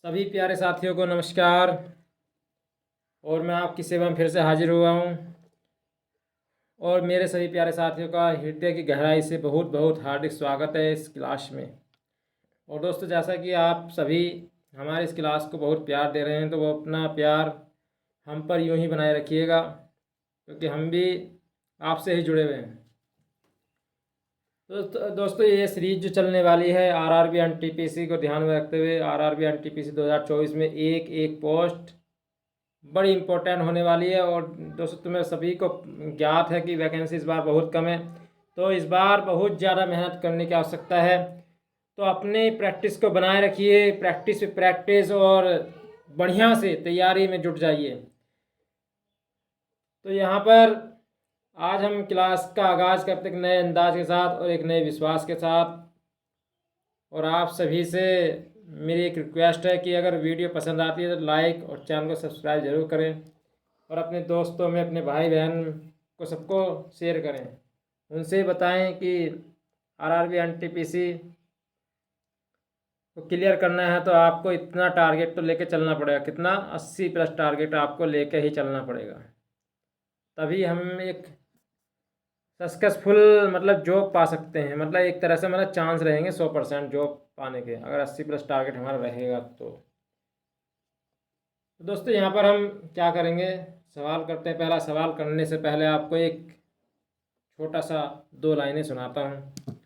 सभी प्यारे साथियों को नमस्कार। और मैं आपकी सेवा में फिर से हाजिर हुआ हूँ। और मेरे सभी प्यारे साथियों का हृदय की गहराई से बहुत बहुत हार्दिक स्वागत है इस क्लास में। और दोस्तों, जैसा कि आप सभी हमारे इस क्लास को बहुत प्यार दे रहे हैं, तो वो अपना प्यार हम पर यूं ही बनाए रखिएगा, क्योंकि हम भी आपसे ही जुड़े हुए हैं। दोस्तों, ये सीरीज जो चलने वाली है आरआरबी एनटीपीसी को ध्यान में रखते हुए, आरआरबी एनटीपीसी 2024 में एक एक पोस्ट बड़ी इंपॉर्टेंट होने वाली है। और दोस्तों, तुम्हें सभी को ज्ञात है कि वैकेंसी इस बार बहुत कम है, तो इस बार बहुत ज़्यादा मेहनत करने की आवश्यकता है। तो अपने प्रैक्टिस को बनाए रखिए, प्रैक्टिस पे प्रैक्टिस, और बढ़िया से तैयारी में जुट जाइए। तो यहाँ पर आज हम क्लास का आगाज़ करते एक नए अंदाज के साथ और एक नए विश्वास के साथ। और आप सभी से मेरी एक रिक्वेस्ट है कि अगर वीडियो पसंद आती है तो लाइक और चैनल को सब्सक्राइब जरूर करें, और अपने दोस्तों में, अपने भाई बहन को, सबको शेयर करें। उनसे बताएं कि आरआरबी एनटीपीसी को क्लियर करना है तो आपको इतना टारगेट तो लेके चलना पड़ेगा। कितना? 80+ टारगेट आपको लेके ही चलना पड़ेगा, तभी हम एक सक्सेसफुल जॉब पा सकते हैं। एक तरह से चांस रहेंगे 100% जॉब पाने के, अगर 80+ टारगेट हमारा रहेगा तो। दोस्तों, यहाँ पर हम क्या करेंगे, सवाल करते हैं। पहला सवाल करने से पहले आपको एक छोटा सा 2 लाइनें सुनाता हूँ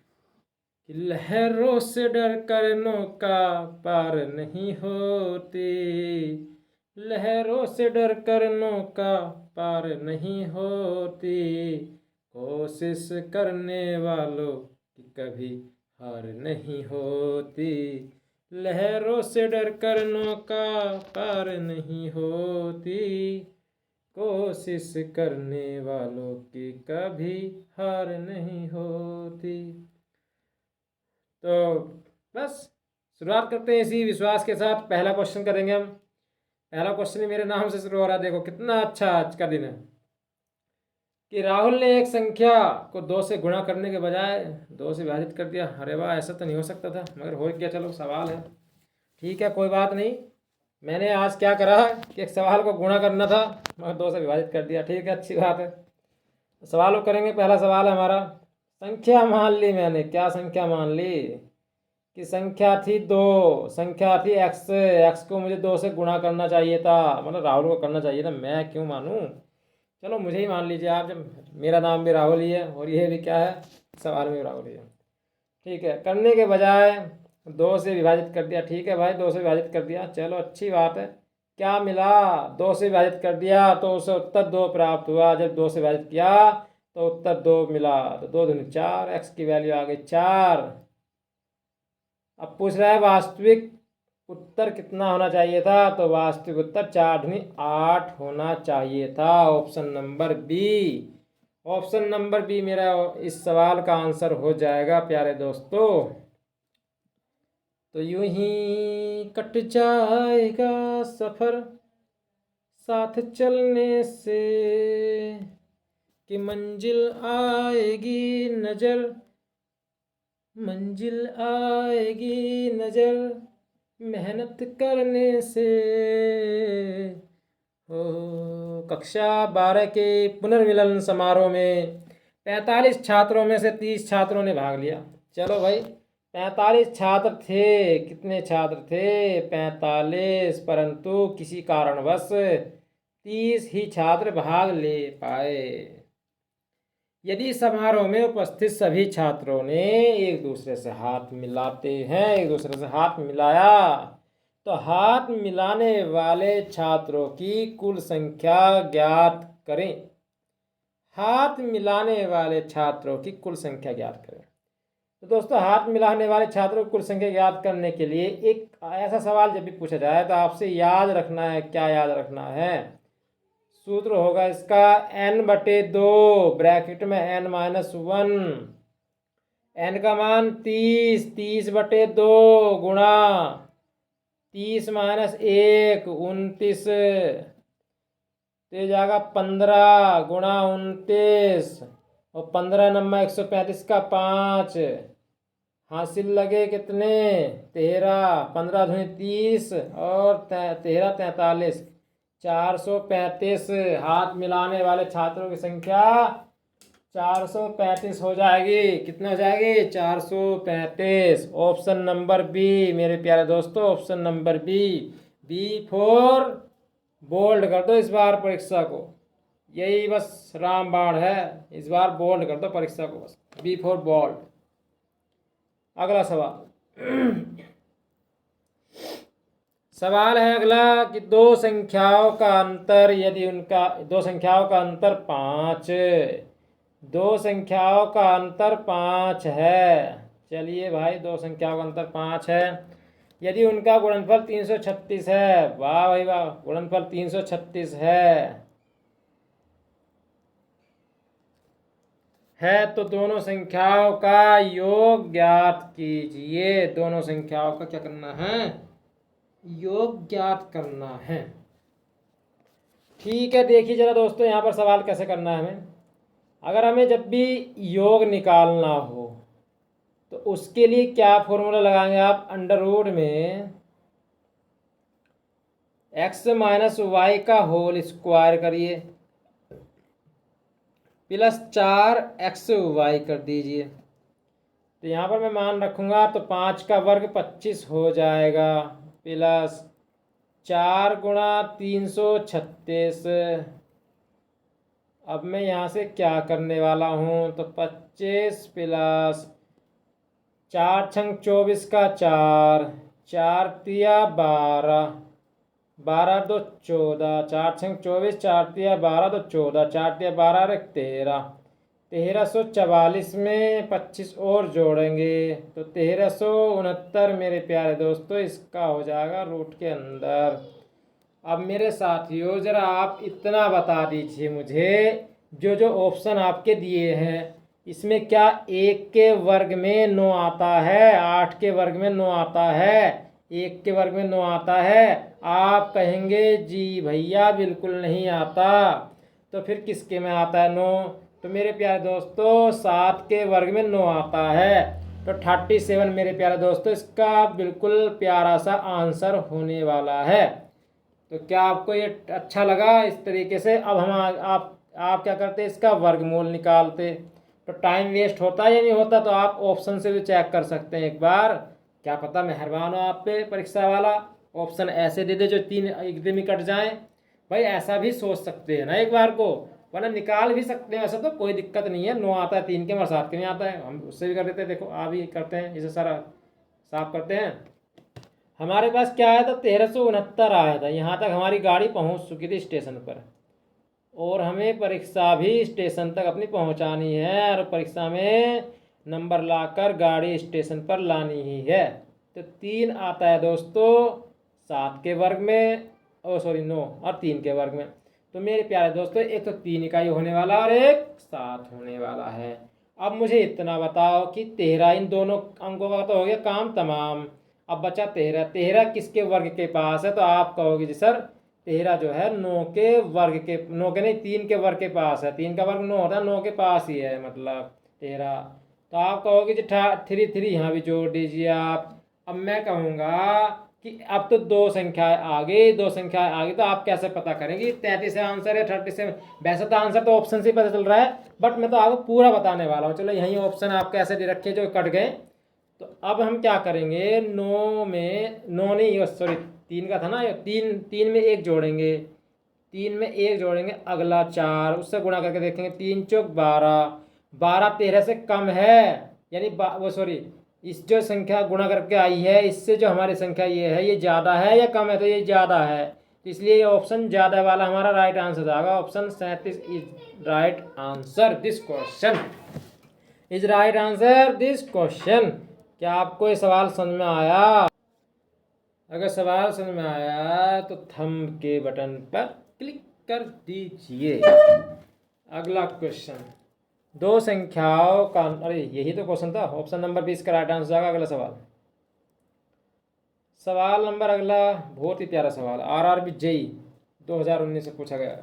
कि लहरों से डर कर नौका पार नहीं होती, लहरों से डर कर नौका पार नहीं होती, कोशिश करने वालों की कभी हार नहीं होती, लहरों से डर कर नौका पार नहीं होती, कोशिश करने वालों की कभी हार नहीं होती। तो बस शुरुआत करते हैं इसी विश्वास के साथ। पहला क्वेश्चन करेंगे हम। पहला क्वेश्चन ही मेरे नाम से शुरू हो रहा है। देखो कितना अच्छा आज का दिन है कि राहुल ने एक संख्या को 2 से गुणा करने के बजाय 2 से विभाजित कर दिया। अरे वाह, ऐसा तो नहीं हो सकता था, मगर हो गया। चलो, सवाल है, ठीक है, कोई बात नहीं। मैंने आज क्या करा कि एक सवाल को गुणा करना था, मगर 2 से विभाजित कर दिया। ठीक है, अच्छी बात है। सवाल को करेंगे। पहला सवाल है हमारा, संख्या मान ली मैंने। क्या संख्या मान ली? कि संख्या थी 2, संख्या थी एक्स। एक्स को मुझे 2 से गुणा करना चाहिए था, राहुल को करना चाहिए था, मैं क्यों मानूं। चलो, मुझे ही मान लीजिए आप, जब मेरा नाम भी राहुल ही है और ये भी क्या है, सवाल में राहुल ही है। ठीक है, करने के बजाय 2 से विभाजित कर दिया। ठीक है भाई, 2 से विभाजित कर दिया, चलो अच्छी बात है। क्या मिला? 2 से विभाजित कर दिया तो उसे उत्तर 2 प्राप्त हुआ। जब 2 से विभाजित किया तो उत्तर 2 मिला, तो 2 दूनी 4, एक्स की वैल्यू आ गई 4। अब पूछ रहा है वास्तविक उत्तर कितना होना चाहिए था, तो वास्तविक उत्तर 4 दूनी 8 होना चाहिए था। Option number B, option number B मेरा इस सवाल का आंसर हो जाएगा प्यारे दोस्तों। तो यूं ही कट जाएगा सफर साथ चलने से, कि मंजिल आएगी नजर, मंजिल आएगी नजर मेहनत करने से। हो कक्षा 12 के पुनर्मिलन समारोह में 45 छात्रों में से 30 छात्रों ने भाग लिया। चलो भाई, 45 छात्र थे। कितने छात्र थे? 45, परंतु किसी कारणवश 30 ही छात्र भाग ले पाए। यदि समारोह में उपस्थित सभी छात्रों ने एक दूसरे से हाथ मिलाते हैं, एक दूसरे से हाथ मिलाया, तो हाथ मिलाने वाले छात्रों की कुल संख्या ज्ञात करें। हाथ मिलाने वाले छात्रों की कुल संख्या ज्ञात करें। तो दोस्तों, हाथ मिलाने वाले छात्रों की कुल संख्या ज्ञात करने के लिए एक ऐसा सवाल जब भी पूछा जाए तो आपसे याद रखना है। क्या याद रखना है? सूत्र होगा इसका n/2, ब्रैकेट में n-1, n का मान 30, 30/2 गुणा 30 - 1, 29, तो ये जाएगा 15 गुणा 29, और 15 नंबर 135 का 5, हासिल लगे कितने 13, 15 दूनी 30 और 13 43, 435। हाथ मिलाने वाले छात्रों की संख्या 435 हो जाएगी। कितना हो जाएगी 435। ऑप्शन नंबर बी मेरे प्यारे दोस्तों, option number B. B for bold कर दो इस बार परीक्षा को, यही बस रामबाण है, इस बार बोल्ड कर दो परीक्षा को बस, बी फॉर बोल्ड। अगला सवाल सवाल है अगला कि दो संख्याओं का अंतर यदि उनका, दो संख्याओं का अंतर 5, दो संख्याओं का अंतर 5 है। चलिए भाई, दो संख्याओं का अंतर 5 है, यदि उनका गुणनफल 336 है। वाह भाई वाह, गुणनफल 336 है तो दोनों संख्याओं का योग ज्ञात कीजिए। दोनों संख्याओं का क्या करना है, योग ज्ञात करना है। ठीक है, देखिए जरा दोस्तों यहाँ पर सवाल कैसे करना है हमें। अगर हमें जब भी योग निकालना हो तो उसके लिए क्या फॉर्मूला लगाएंगे आप, अंडर रूट में x माइनस वाई का होल स्क्वायर करिए प्लस 4xy कर दीजिए। तो यहाँ पर मैं मान रखूँगा तो 5 का वर्ग 25 हो जाएगा प्लस 4 गुणा 336। अब मैं यहाँ से क्या करने वाला हूँ तो 25 प्लस 4 छंग 24 का 4, 4 तिया 12, 12 दो 14, 4 छंग 24, 4 तिया 12 दो 14, 4 तिया 12 एक 13, 1344 में 25 और जोड़ेंगे तो 1369 मेरे प्यारे दोस्तों, इसका हो जाएगा रूट के अंदर। अब मेरे साथियों जरा आप इतना बता दीजिए मुझे, जो जो ऑप्शन आपके दिए हैं इसमें क्या 1 के वर्ग में 9 आता है, 8 के वर्ग में 9 आता है, 1 के वर्ग में 9 आता है? आप कहेंगे जी भैया बिल्कुल नहीं आता। तो फिर किसके में आता है 9? तो मेरे प्यारे दोस्तों 7 के वर्ग में 9 आता है। तो 37 मेरे प्यारे दोस्तों इसका बिल्कुल प्यारा सा आंसर होने वाला है। तो क्या आपको ये अच्छा लगा? इस तरीके से अब हम आप क्या करते, इसका वर्गमूल निकालते। तो टाइम वेस्ट होता या नहीं होता? तो आप ऑप्शन से भी चेक कर सकते हैं एक बार, क्या पता मेहरबान हो आप पे परीक्षा वाला, ऑप्शन ऐसे दे दे जो 3 एकदम ही कट जाए। भाई ऐसा भी सोच सकते हैं ना एक बार को, वरना निकाल भी सकते हैं, ऐसा तो कोई दिक्कत नहीं है। 9 आता है 3 के और 7 के नहीं आता है, हम उससे भी कर देते हैं। देखो आप भी करते हैं, इसे सारा साफ करते हैं। हमारे पास क्या आया था 1369 आया था। यहाँ तक हमारी गाड़ी पहुँच चुकी थी स्टेशन पर, और हमें परीक्षा भी स्टेशन तक अपनी पहुँचानी है, और परीक्षा में नंबर लाकर गाड़ी स्टेशन पर लानी ही है। तो 3 आता है दोस्तों 7 के वर्ग में, 9 और 3 के वर्ग में। तो मेरे प्यारे दोस्तों एक तो 3 इकाई होने वाला और एक 7 होने वाला है। अब मुझे इतना बताओ कि 13, इन दोनों अंकों का तो हो गया काम तमाम। अब बचा 13, 13 किसके वर्ग के पास है? तो आप कहोगे जी सर 13 जो है 9 के वर्ग के, 9 के नहीं 3 के वर्ग के पास है। 3 का वर्ग 9 होता है, 9 के पास ही है मतलब 13। तो आप कहोगे जी 3 3 यहाँ भी जोड़ दीजिए आप। अब मैं कहूँगा कि अब तो 2 संख्याएं आ गई, 2 संख्याएं आ गई, तो आप कैसे पता करेंगे 33 आंसर है 37? वैसे तो आंसर तो ऑप्शन से ही पता चल रहा है, बट मैं तो आपको पूरा बताने वाला हूँ। चलो यही ऑप्शन आपके ऐसे दे रखे जो कट गए। तो अब हम क्या करेंगे, 9 में 9 नहीं, सॉरी 3 का था ना, 3 में 1 जोड़ेंगे, 3 में 1 जोड़ेंगे, अगला 4, उससे गुणा करके देखेंगे, 3 चौक 12, 12 13 से कम है, यानी वो सॉरी इस जो संख्या गुणा करके आई है इससे जो हमारी संख्या ये है ये ज़्यादा है या कम है? तो ये ज़्यादा है, तो इसलिए ये ऑप्शन ज़्यादा वाला हमारा राइट आंसर आएगा। Option 37 is right answer this question, is right answer this question. क्या आपको ये सवाल समझ में आया? अगर सवाल समझ में आया तो थंब के बटन पर क्लिक कर दीजिए। अगला क्वेश्चन, दो संख्याओं का, अरे यही तो क्वेश्चन था, ऑप्शन नंबर 20 का राइट आंसर आएगा। अगला सवाल नंबर अगला बहुत ही प्यारा सवाल, RRB JEE 2019 से पूछा गया।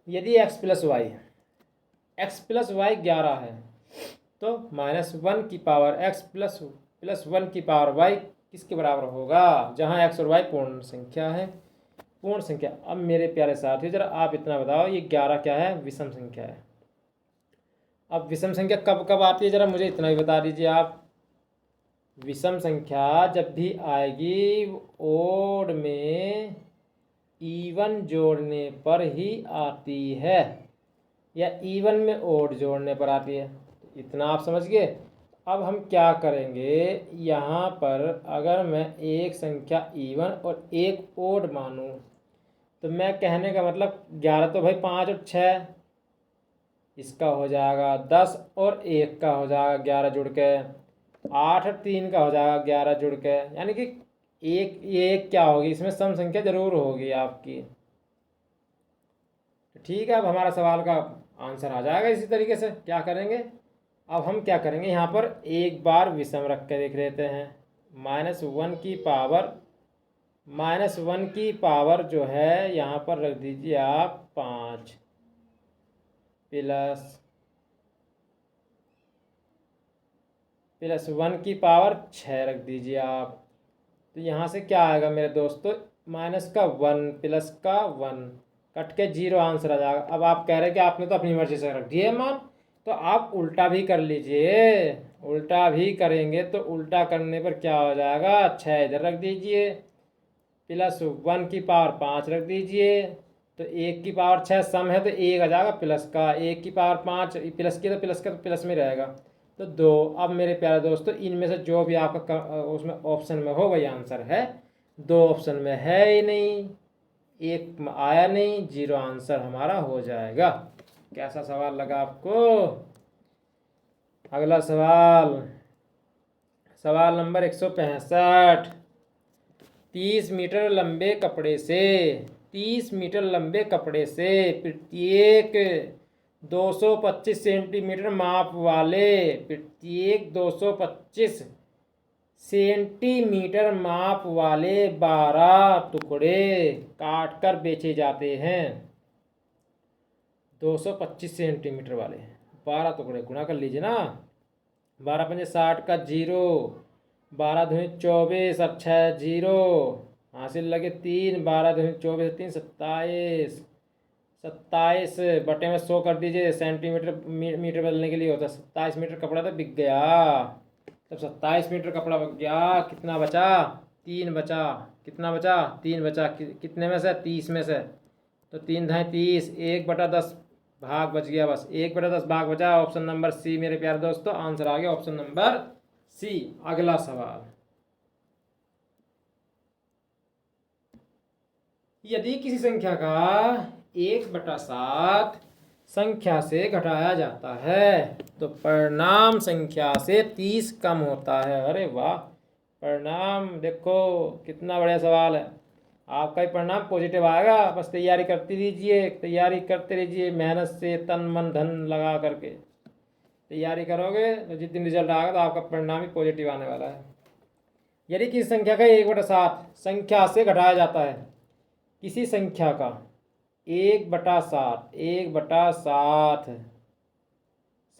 यदि x प्लस वाई 11 है तो -1 की पावर x प्लस 1 की पावर y किसके बराबर होगा, जहाँ x और y पूर्ण संख्या है। पूर्ण संख्या। अब मेरे प्यारे साथी जरा आप इतना बताओ, ये 11 क्या है, विषम संख्या है। अब विषम संख्या कब कब आती है, जरा मुझे इतना ही बता दीजिए आप। विषम संख्या जब भी आएगी ओड में इवन जोड़ने पर ही आती है, या इवन में ओड जोड़ने पर आती है। इतना आप समझ गए। अब हम क्या करेंगे, यहाँ पर अगर मैं एक संख्या इवन और एक ओड मानूं, तो मैं कहने का मतलब 11 तो भाई 5 और 6, इसका हो जाएगा 10 और 1 का हो जाएगा 11 जुड़ के, 8 और 3 का हो जाएगा 11 जुड़ के, यानी कि एक क्या होगी, इसमें सम संख्या जरूर होगी आपकी। ठीक है, अब हमारा सवाल का आंसर आ जाएगा। इसी तरीके से क्या करेंगे, अब हम क्या करेंगे, यहाँ पर एक बार विषम रख के देख लेते हैं। -1 की पावर जो है यहाँ पर रख दीजिए आप 5 प्लस 1 की पावर 6 रख दीजिए आप। तो यहाँ से क्या आएगा मेरे दोस्तों, माइनस का 1 प्लस का 1 कट के 0 आंसर आ जाएगा। अब आप कह रहे हैं कि आपने तो अपनी मर्जी से रख दिए मान, तो आप उल्टा भी कर लीजिए। उल्टा भी करेंगे तो उल्टा करने पर क्या हो जाएगा, 6 इधर रख दीजिए, प्लस 1 की पावर 5 रख दीजिए, तो 1 की पावर 6 सम है तो 1 आ जाएगा प्लस का, 1 की पावर 5 प्लस की, तो प्लस का तो प्लस में रहेगा, तो 2। अब मेरे प्यारे दोस्तों इनमें से जो भी आपका उसमें ऑप्शन में हो वही आंसर है। 2 ऑप्शन में है ही नहीं, 1 आया नहीं, 0 आंसर हमारा हो जाएगा। कैसा सवाल लगा आपको। अगला सवाल, सवाल नंबर 165। 30 मीटर लंबे कपड़े से 30 मीटर लंबे कपड़े से प्रत्येक 225 सेंटीमीटर माप वाले, प्रत्येक 225 सेंटीमीटर माप वाले 12 टुकड़े काटकर बेचे जाते हैं। 225 सेंटीमीटर वाले 12 टुकड़े गुणा कर लीजिए ना, 12 पंजे 60 का 0, 12 दूनी 24 और 6 0, हासिल लगे 3, 12 दूनी 24 3 27, 27 बटे में 100 कर दीजिए, सेंटीमीटर मीटर बदलने के लिए होता है। 27 मीटर कपड़ा तो बिक गया, तब 27 मीटर कपड़ा बिक गया, कितना बचा, 3 बचा। कितना बचा, 3 बचा। कितने में से, 30 में से, तो 3 धाई 30, 1/10 भाग बच गया, बस 1/10 भाग बचा। ऑप्शन नंबर सी मेरे प्यारे दोस्तों, आंसर आ गया ऑप्शन नंबर सी। अगला सवाल, यदि किसी संख्या का 1/7 संख्या से घटाया जाता है तो परिणाम संख्या से 30 कम होता है। अरे वाह, परिणाम देखो कितना बढ़िया सवाल है। आपका ही परिणाम पॉजिटिव आएगा, बस तैयारी करती रहिए, तैयारी करते रहिए, मेहनत से तन मन धन लगा करके तैयारी करोगे तो जिस दिन रिजल्ट आएगा तो आपका परिणाम ही पॉजिटिव आने वाला है। यदि किसी संख्या का 1/7 संख्या से घटाया जाता है, किसी संख्या का 1/7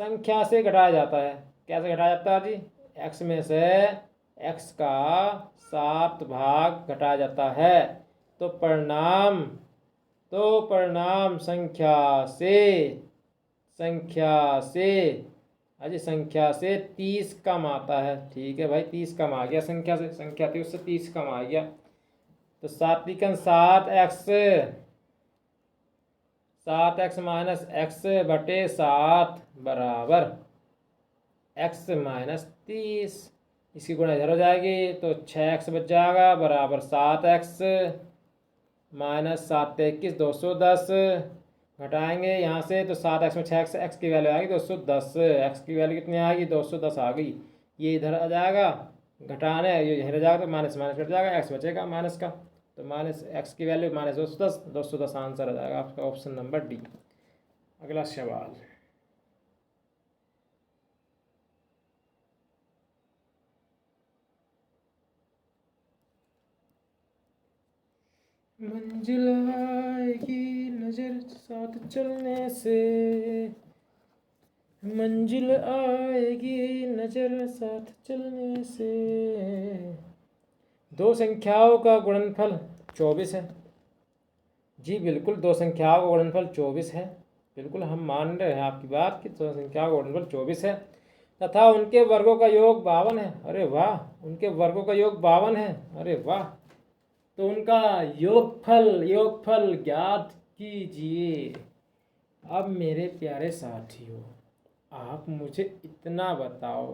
संख्या से घटाया जाता है, कैसे घटाया जाता है जी, x में से x का 7 भाग घटाया जाता है, तो परिणाम संख्या से 30 कम आता है। ठीक है भाई, 30 कम आ गया, संख्या थी उससे 30 कम आ गया, तो 7 त्रिकन 7x माइनस x बटे 7 बराबर x माइनस 30। इसकी गुणा इधर हो जाएगी तो 6x बच जाएगा बराबर 7x माइनस 7 21 210, घटाएंगे यहाँ से तो 7x में 6x, x की वैल्यू आएगी 210, x की वैल्यू कितनी आएगी 210 आ गई। ये इधर आ जाएगा, घटाने ये इधर जाएगा तो माइनस माइनस कट जाएगा, x बचेगा माइनस का, तो माइनस x की वैल्यू माइनस 210 आंसर आ जाएगा आपका ऑप्शन नंबर डी। अगला सवाल, मंजिल आएगी नजर साथ चलने से, मंजिल आएगी नजर साथ चलने से। दो संख्याओं का गुणनफल 24 है। जी बिल्कुल, दो संख्याओं का गुणनफल 24 है। बिल्कुल हम मान रहे हैं आपकी बात कि दो संख्याओं का गुणनफल 24 है तथा उनके वर्गों का योग 52 है। अरे वाह, उनके वर्गों का योग 52 है। अरे वाह, तो उनका योगफल ज्ञात कीजिए। अब मेरे प्यारे साथियों, आप मुझे इतना बताओ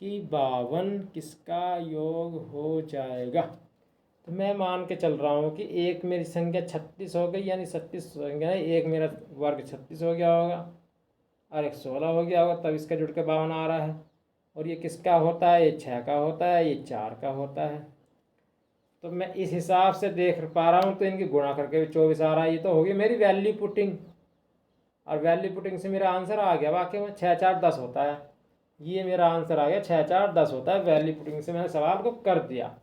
कि 52 किसका योग हो जाएगा। तो मैं मान के चल रहा हूँ कि एक मेरी संख्या 36 हो गई, यानी 36 संख्या है, एक मेरा वर्ग 36 हो गया होगा और एक 16 हो गया होगा, तब इसका जुड़ के 52 आ रहा है। और ये किसका होता है, ये 6 का होता है, ये 4 का होता है। तो मैं इस हिसाब से देख पा रहा हूँ, तो इनकी गुणा करके भी 24 आ रहा है। ये तो होगी मेरी वैल्यू पुटिंग, और वैल्यू पुटिंग से मेरा आंसर आ गया वाकई में 6 4 10 होता है। ये मेरा आंसर आ गया 6 4 10 होता है। वैल्यू पुटिंग से मैंने सवाल को कर दिया।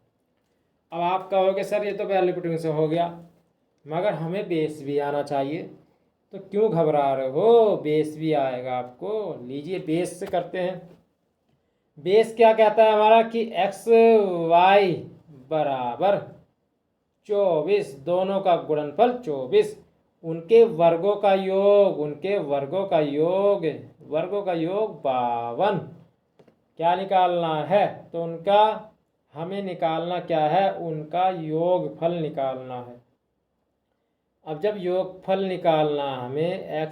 अब आप कहोगे सर ये तो वैल्यू पुटिंग से हो गया, मगर हमें बेस भी आना चाहिए। तो क्यों घबरा रहे हो, बेस भी आएगा आपको। लीजिए बेस से करते हैं। बेस क्या कहता है हमारा कि एक्स वाई बराबर 24, दोनों का गुणनफल 24, उनके वर्गों का योग 52। क्या निकालना है, तो उनका हमें निकालना क्या है, उनका योगफल निकालना है। अब जब योगफल निकालना हमें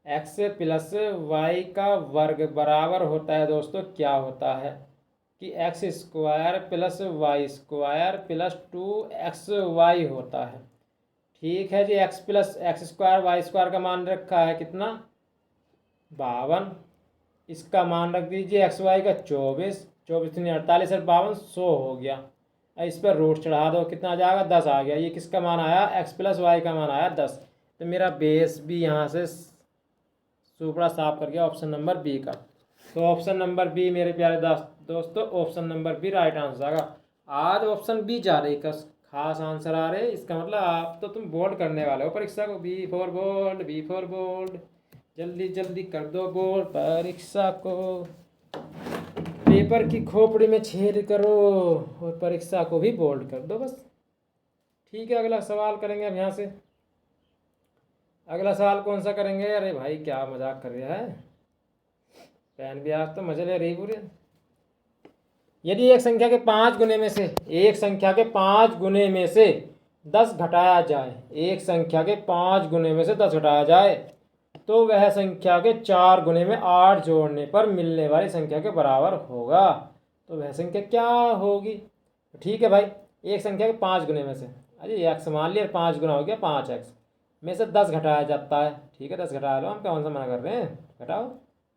x प्लस वाई का वर्ग बराबर होता है दोस्तों, क्या होता है कि x square plus y square plus 2xy होता है। ठीक है जी, एक्स स्क्वायर वाई स्क्वायर का मान रखा है कितना, 52। इसका मान रख दीजिए एक्स वाई का 24, 24 नहीं 48 और 52 100 हो गया। इस पर रूट चढ़ा दो, कितना आ जाएगा 10 आ गया। ये किसका मान आया, एक्स प्लस वाई का मान आया 10। तो मेरा बेस भी यहाँ से सुपड़ा साफ कर गया ऑप्शन नंबर बी का। तो ऑप्शन नंबर बी मेरे प्यारे दोस्तों, option number B right answer आएगा। आज ऑप्शन बी जा रही का खास आंसर आ रहे, इसका मतलब आप तो तुम बोल्ड करने वाले हो परीक्षा को। बी फॉर बोल्ड, जल्दी जल्दी कर दो बोल्ड परीक्षा को। पेपर की खोपड़ी में छेद करो और परीक्षा को भी बोल्ड कर दो बस। ठीक है, अगला सवाल करेंगे अब यहाँ से। अगला सवाल कौन सा करेंगे। अरे भाई क्या मजाक कर रहा है, पैन भी आज तो मजे ले रही पूरे। यदि एक संख्या के 5 गुने में से 10 घटाया जाए, एक संख्या के 5 गुने में से 10 घटाया जाए, तो वह संख्या के 4 गुने में 8 जोड़ने पर मिलने वाली संख्या के बराबर होगा। तो वह संख्या क्या होगी। ठीक है भाई, एक संख्या के 5 गुने में से, अरे एक्स मान लिया, 5 गुना हो गया 5x में से 10 घटाया जाता है। ठीक है 10 घटा लो, हम कौन सा मना कर रहे हैं, घटाओ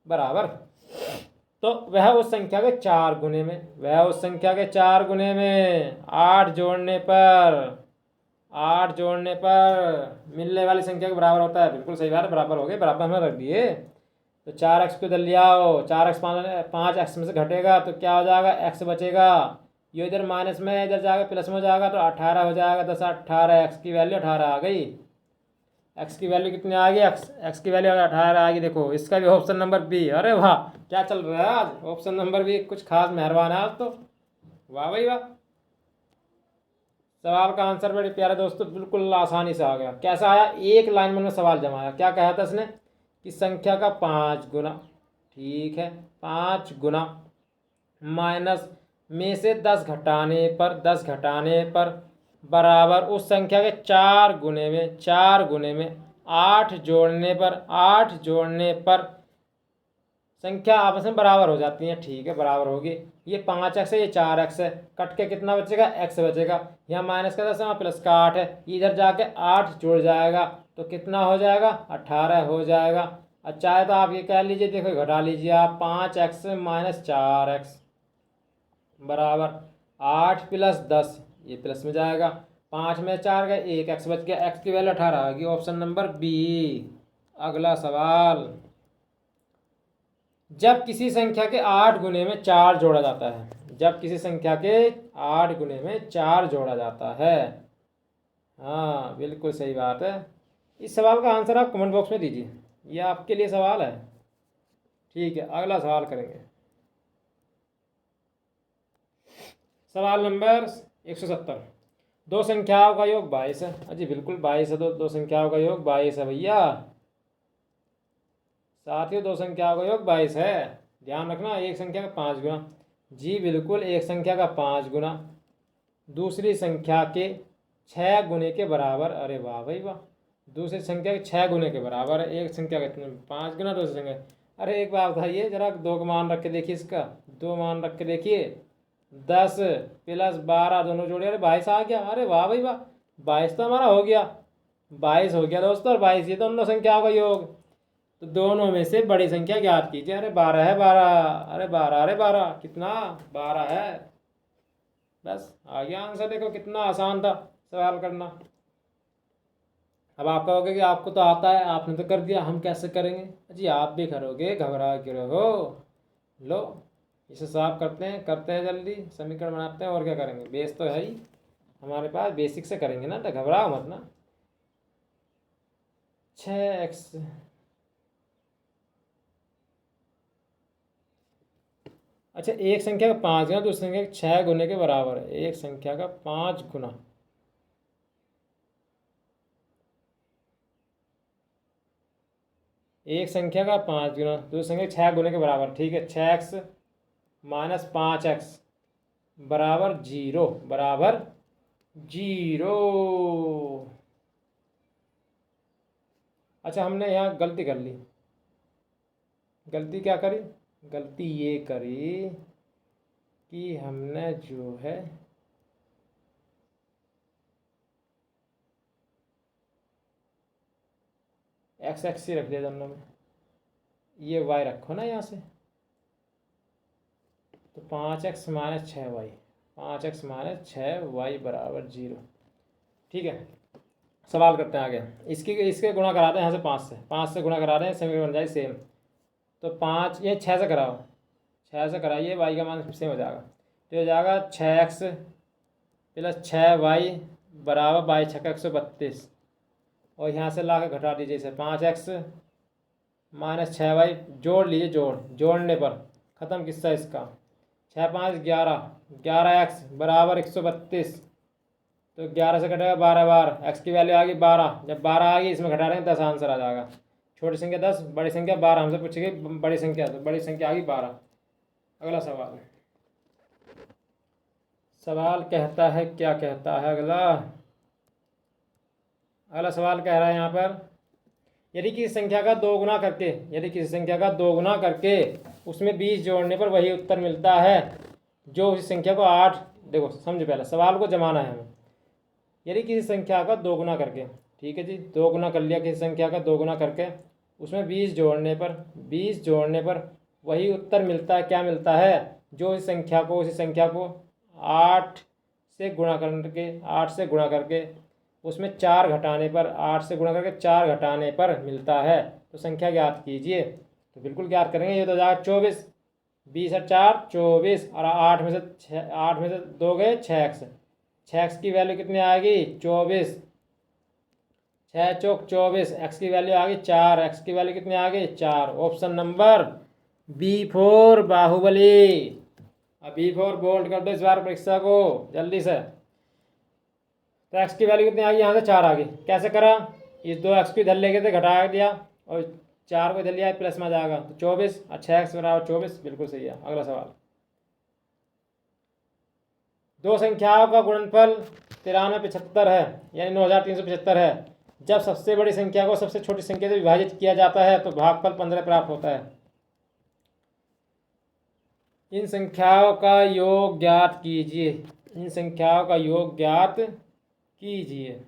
बराबर। तो वह उस संख्या के 4 गुने में 8 जोड़ने पर मिलने वाली संख्या के बराबर होता है। बिल्कुल सही बात है, बराबर हो गए, बराबर हमने रख दिए। तो 4x को इधर ले आओ, 4x 5x में से घटेगा तो क्या हो जाएगा, x बचेगा। ये इधर माइनस में इधर जाएगा प्लस में हो जाएगा, तो 18 हो जाएगा। 10 18, x की वैल्यू 18 आ गई। x की वैल्यू कितनी आ गई, x की वैल्यू 18 आ गई। देखो इसका भी ऑप्शन नंबर बी। अरे वाह, क्या चल रहा है आज, ऑप्शन नंबर बी कुछ खास मेहरबान है आज तो। वाह भाई वाह। सवाल का आंसर बड़े प्यारे दोस्तों बिल्कुल आसानी से आ गया। कैसा आया, एक लाइन में सवाल जमाया। क्या कहा था इसने कि संख्या का 5 गुना, ठीक है 5 गुना माइनस में से 10 घटाने पर बराबर उस संख्या के 4 गुने में 8 जोड़ने पर संख्या आपस में बराबर हो जाती हैं। ठीक है बराबर होगी। ये 5x है, ये 4x है, कट के कितना बचेगा, x बचेगा। यहाँ माइनस का 10 है, प्लस का 8 है, इधर जाके 8 जुड़ जाएगा तो कितना हो जाएगा, 18 हो जाएगा। और चाहे तो आप ये कह लीजिए, देखो घटा लीजिए आप, 5x माइनस 4x बराबर 8 प्लस 10, ये प्लस में जाएगा। 5 में 4 गए, 1 x बच गया, x की वैल्यू 18 आ गई। Option number B. अगला सवाल, जब किसी संख्या के 8 गुने में 4 जोड़ा जाता है, जब किसी संख्या के 8 गुने में 4 जोड़ा जाता है, हाँ बिल्कुल सही बात है, इस सवाल का आंसर आप कमेंट बॉक्स में दीजिए, यह आपके लिए सवाल है। ठीक है, अगला सवाल करेंगे। सवाल नंबर 170। दो संख्याओं का योग 22 है। अजी बिल्कुल 22 है, दो संख्याओं का योग 22 है भैया। साथियों, दो संख्याओं का योग 22 है। ध्यान रखना, एक संख्या का 5 गुना। जी बिल्कुल, एक संख्या का 5 गुना दूसरी संख्या के 6 गुने के बराबर। अरे वाह भाई वाह, दूसरी संख्या के 6 गुने के बराबर है। एक संख्या का 5 गुना दूसरी संख्या। अरे एक बात बताइए जरा, दो का मान रख के देखिए, इसका दो मान रख के देखिए। 10 प्लस 12 दोनों जोड़े, अरे 22 आ गया। अरे वाह भाई वाह, 22 तो हमारा हो गया। 22 हो गया दोस्तों, और 22 ये दोनों संख्याओं का योग। तो दोनों में से बड़ी संख्या ज्ञात कीजिए। अरे 12 है, 12। अरे 12, अरे 12 कितना, 12 है। बस आ गया आंसर। देखो कितना आसान था सवाल करना। अब आप कहोगे कि आपको तो आता है, आपने तो कर दिया, हम कैसे करेंगे। जी आप भी करोगे, घबरा क्यों रहो। लो इसे साफ करते हैं जल्दी, समीकरण बनाते हैं। और क्या करेंगे, बेस तो है ही हमारे पास, बेसिक से करेंगे ना, तो घबराओ मत ना। 6x, अच्छा एक संख्या का 5 गुना दूसरी संख्या के 6 गुने के बराबर है। एक संख्या का 5 गुना, एक संख्या का 5 गुना दूसरी संख्या के 6 गुने के बराबर। ठीक है, 6x माइनस 5x बराबर 0, बराबर 0। अच्छा हमने यहाँ गलती कर ली। गलती क्या करी, गलती ये करी कि हमने जो है एक्स एक्स ही रख दिया दोनों में। ये वाई रखो ना यहाँ से, तो 5x minus 6y, 5x minus 6y बराबर 0। ठीक है, सवाल करते हैं आगे। इसके गुणा कराते हैं यहाँ से, 5 से गुणा करा दें, समीकरण बन जाए सेम। तो 5 ये 6 से कराओ, 6 से कराइए, y का मान सेम हो जाएगा। तो हो जाएगा 6x प्लस 6y बराबर 22×132। और यहाँ से ला के घटा दीजिए इसे, 5x माइनस 6y जोड़ लीजिए, जोड़ने पर ख़त्म किस्सा इसका। 6 5 11, 11x बराबर 132। तो 11 से कटेगा 12 बार, x की वैल्यू आ गई 12। जब 12 आ गई, इसमें घटा देंगे 10 आंसर आ जाएगा। छोटी संख्या 10, बड़ी संख्या 12। हमसे पूछेगी बड़ी संख्या, तो बड़ी संख्या आ गई 12। अगला सवाल, सवाल कहता है, क्या कहता है अगला। अगला सवाल कह रहा है यहाँ पर, यदि किसी संख्या का 2 गुना करके, यदि किसी संख्या का 2 गुना करके उसमें 20 जोड़ने पर वही उत्तर मिलता है जो उसी संख्या को 8, देखो समझो पहले सवाल को जमाना है हमें। यदि किसी संख्या का 2 गुना करके, ठीक है जी, 2 गुना कर लिया, किसी संख्या का 2 गुना करके उसमें 20 जोड़ने पर वही उत्तर मिलता है, क्या मिलता है, जो उसी संख्या को 8 से गुणा करके उसमें 4 घटाने पर, 8 से गुणा करके 4 घटाने पर मिलता है। तो संख्या ज्ञात कीजिए। तो बिल्कुल ज्ञात करेंगे, ये तो जाएगा 24। 20 और 4 24, और 8 में से 2 गए 6x। 6x की वैल्यू कितनी आएगी, 24। 6 चौक 24, x की वैल्यू आ गई 4। x की वैल्यू कितनी आ गई, 4। Option number B4 Baahubali. अब B4 बोल्ड कर दो इस बार परीक्षा को जल्दी से। तो x की वैल्यू कितनी आ गई, यहाँ से 4 आ गई। कैसे करा, इस 2x को इधर ले गए थे, घटा दिया, और 4 को इधर लिया, प्लस में आ जाएगा। तो 24 और 6x बराबर 24, बिल्कुल सही है। अगला सवाल, दो संख्याओं का गुणनफल 9375 है, यानी 9375 है। जब सबसे बड़ी संख्या को सबसे छोटी संख्या से विभाजित किया जाता है तो भागफल 15 प्राप्त होता है। इन संख्याओं का योग ज्ञात कीजिए। इन संख्याओं का योग ज्ञात कीजिए।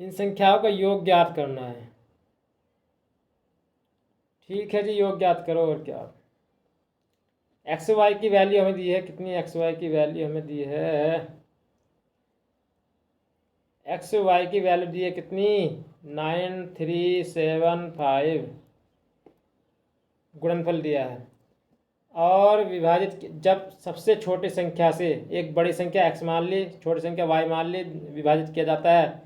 इन संख्याओं का योग ज्ञात करना है। ठीक है जी, योग ज्ञात करो। और क्या, एक्स वाई की वैल्यू हमें दी है, कितनी एक्स वाई की वैल्यू हमें दी है, एक्स वाई की वैल्यू दी है कितनी, 9375 गुणनफल दिया है। और विभाजित, जब सबसे छोटी संख्या से एक बड़ी संख्या x मान ली, छोटी संख्या y मान ली, विभाजित किया जाता है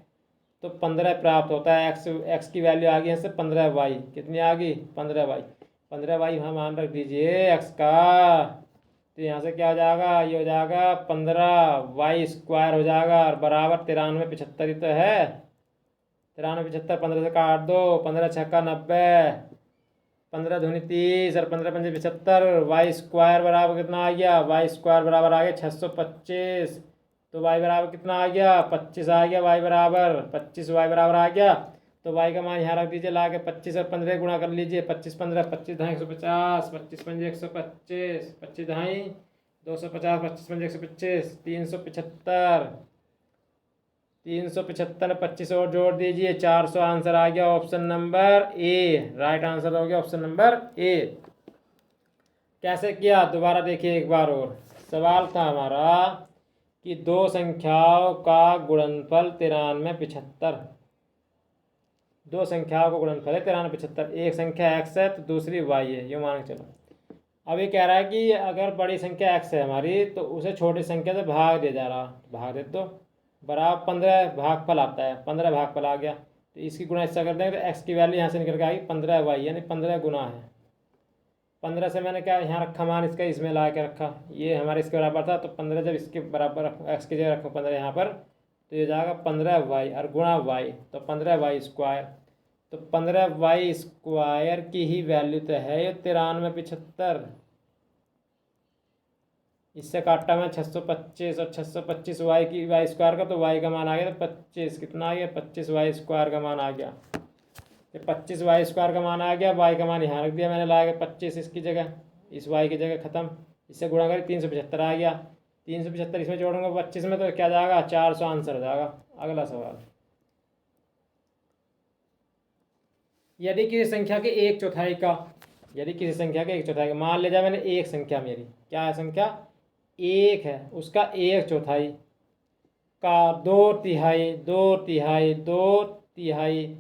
तो 15 प्राप्त होता है। एक्स की वैल्यू आ गई यहाँ से 15y, कितनी आ गई 15y। 15y हम मान रख दीजिए एक्स का, तो यहाँ से क्या हो जाएगा, ये हो जाएगा 15y² हो जाएगा और बराबर 93 75 ही तो है। 93 75, 15 से काट दो, 15 छक्का 90, 15 दूनी 30 और 15 पंजे 75। y² बराबर कितना आ गया, y² बराबर आ गया 625। तो y बराबर कितना आ गया, 25 आ गया। y बराबर 25 y बराबर आ गया। तो y का मान यहाँ रख दीजिए, ला के 25 और 15 गुणा कर लीजिए। 25 15, 25 ढाई 150, 25 पंजे 125, 25 ढाई 250, 25 पंजे 125, 375। 375 25 और जोड़ दीजिए, 400 आंसर आ गया। Option number A right answer हो गया, ऑप्शन नंबर ए। कैसे किया दोबारा देखिए एक बार और। सवाल था हमारा कि दो संख्याओं का गुणनफल 93 75। दो संख्याओं का गुणनफल है 93 75। एक संख्या x है तो दूसरी y है, ये मान के चलो। अब ये कह रहा है कि अगर बड़ी संख्या x है हमारी तो उसे छोटी संख्या से भाग दिया जा रहा, भाग दे दो, बराबर 15 भागफल आता है, 15 भागफल आ गया। तो इसकी गुणा इससे कर देंगे तो x की वैल्यू यहाँ से निकल के आएगी 15y, यानी 15 गुना है। 15 से मैंने क्या यहाँ रखा मान इसका, इसमें ला के रखा, ये हमारे इसके बराबर था। तो 15 जब इसके बराबर रखो, x की जगह रखो 15 यहाँ पर, तो ये जाएगा 15y और गुणा y, तो 15y²। तो 15y² की ही वैल्यू तो है ये 93 75। इससे काटा मैं 625 और 625 y की y² का, तो y का मान आ गया तो 25, कितना आ गया 25y² का मान आ गया। ये 25y² का मान आ गया, y का मान यहाँ रख दिया मैंने ला के 25 इसकी जगह, इस y की जगह ख़त्म। इससे गुणा करें 375 आ गया। 375 इसमें जोड़ूंगा 25 में तो क्या जाएगा 400 आंसर हो जाएगा। अगला सवाल, यदि किसी संख्या के 1/4 का, यदि किसी संख्या के 1/4 का, मान ले जाए मैंने एक संख्या, मेरी क्या है संख्या 1 है, उसका 1/4 का 2/3, 2/3, 2/3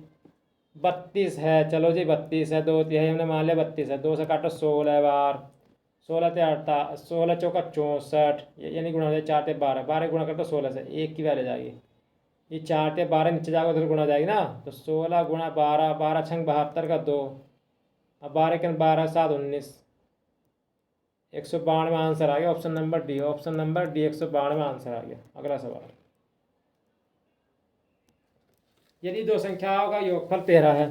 32 है। चलो जी 32 है, 2/3 हमने मान लिया 32 है। 2 से काटो 16 बार, 16 ते 8, 16 चौका 64, यानी गुणा हो जाए 4 ते 12, 12 गुणा करते 16 से, एक की वैल्यू जाएगी। ये 4 ते 12 नीचे जाएगा उधर गुणा जाएगी ना, तो 16 गुणा 12, 12 छंग 72 का 2, अब 12 के 12 7 19, 192 आंसर आ गया। Option number D, option number D 192 answer आ गया। अगला सवाल, यदि दो संख्याओं का योगफल 13 है,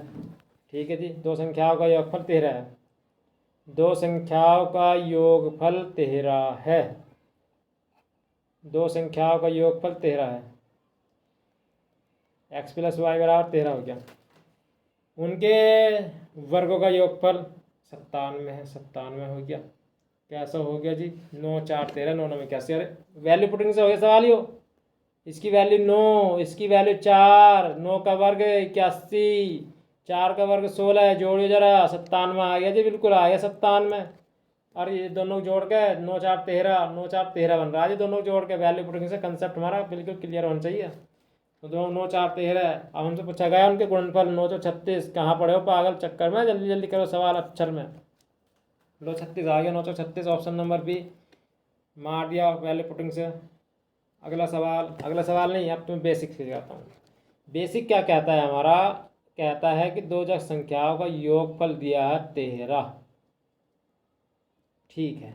ठीक है जी, दो संख्याओं का योगफल 13 है, दो संख्याओं का योगफल 13 है, दो संख्याओं का योगफल 13 है, x + y बराबर 13 हो गया। उनके वर्गों का योगफल 97 है, 97 हो गया। कैसा हो गया जी, 9 4 13, 9 9 81। अरे वैल्यू पुटिंग से हो गया सवाल, यो इसकी वैल्यू 9, इसकी वैल्यू 4, 9 का वर्ग 81, 4 का वर्ग 16 है, जोड़िए जरा 97 आ गया जी, बिल्कुल आ गया 97। और ये दोनों जोड़ के 9 4 13, 9 4 13 बन रहा है जी, दोनों जोड़ के वैल्यू पुटिंग से कंसेप्ट हमारा बिल्कुल क्लियर होना चाहिए। तो दोनों 9 4 13, अब हमसे पूछा गया उनके गुणनफल 9 4 36। कहाँ पढ़े हो पागल, चक्कर में जल्दी जल्दी करो सवाल अक्षर में। 9 36 आ गया, 9 4 36, ऑप्शन नंबर बी मार दिया वैल्यू पुटिंग से। अगला सवाल, अगला सवाल नहीं, अब तुम्हें बेसिक से जाता हूँ। बेसिक क्या कहता है हमारा, कहता है कि दो जग संख्याओं का योगफल दिया है 13, ठीक है,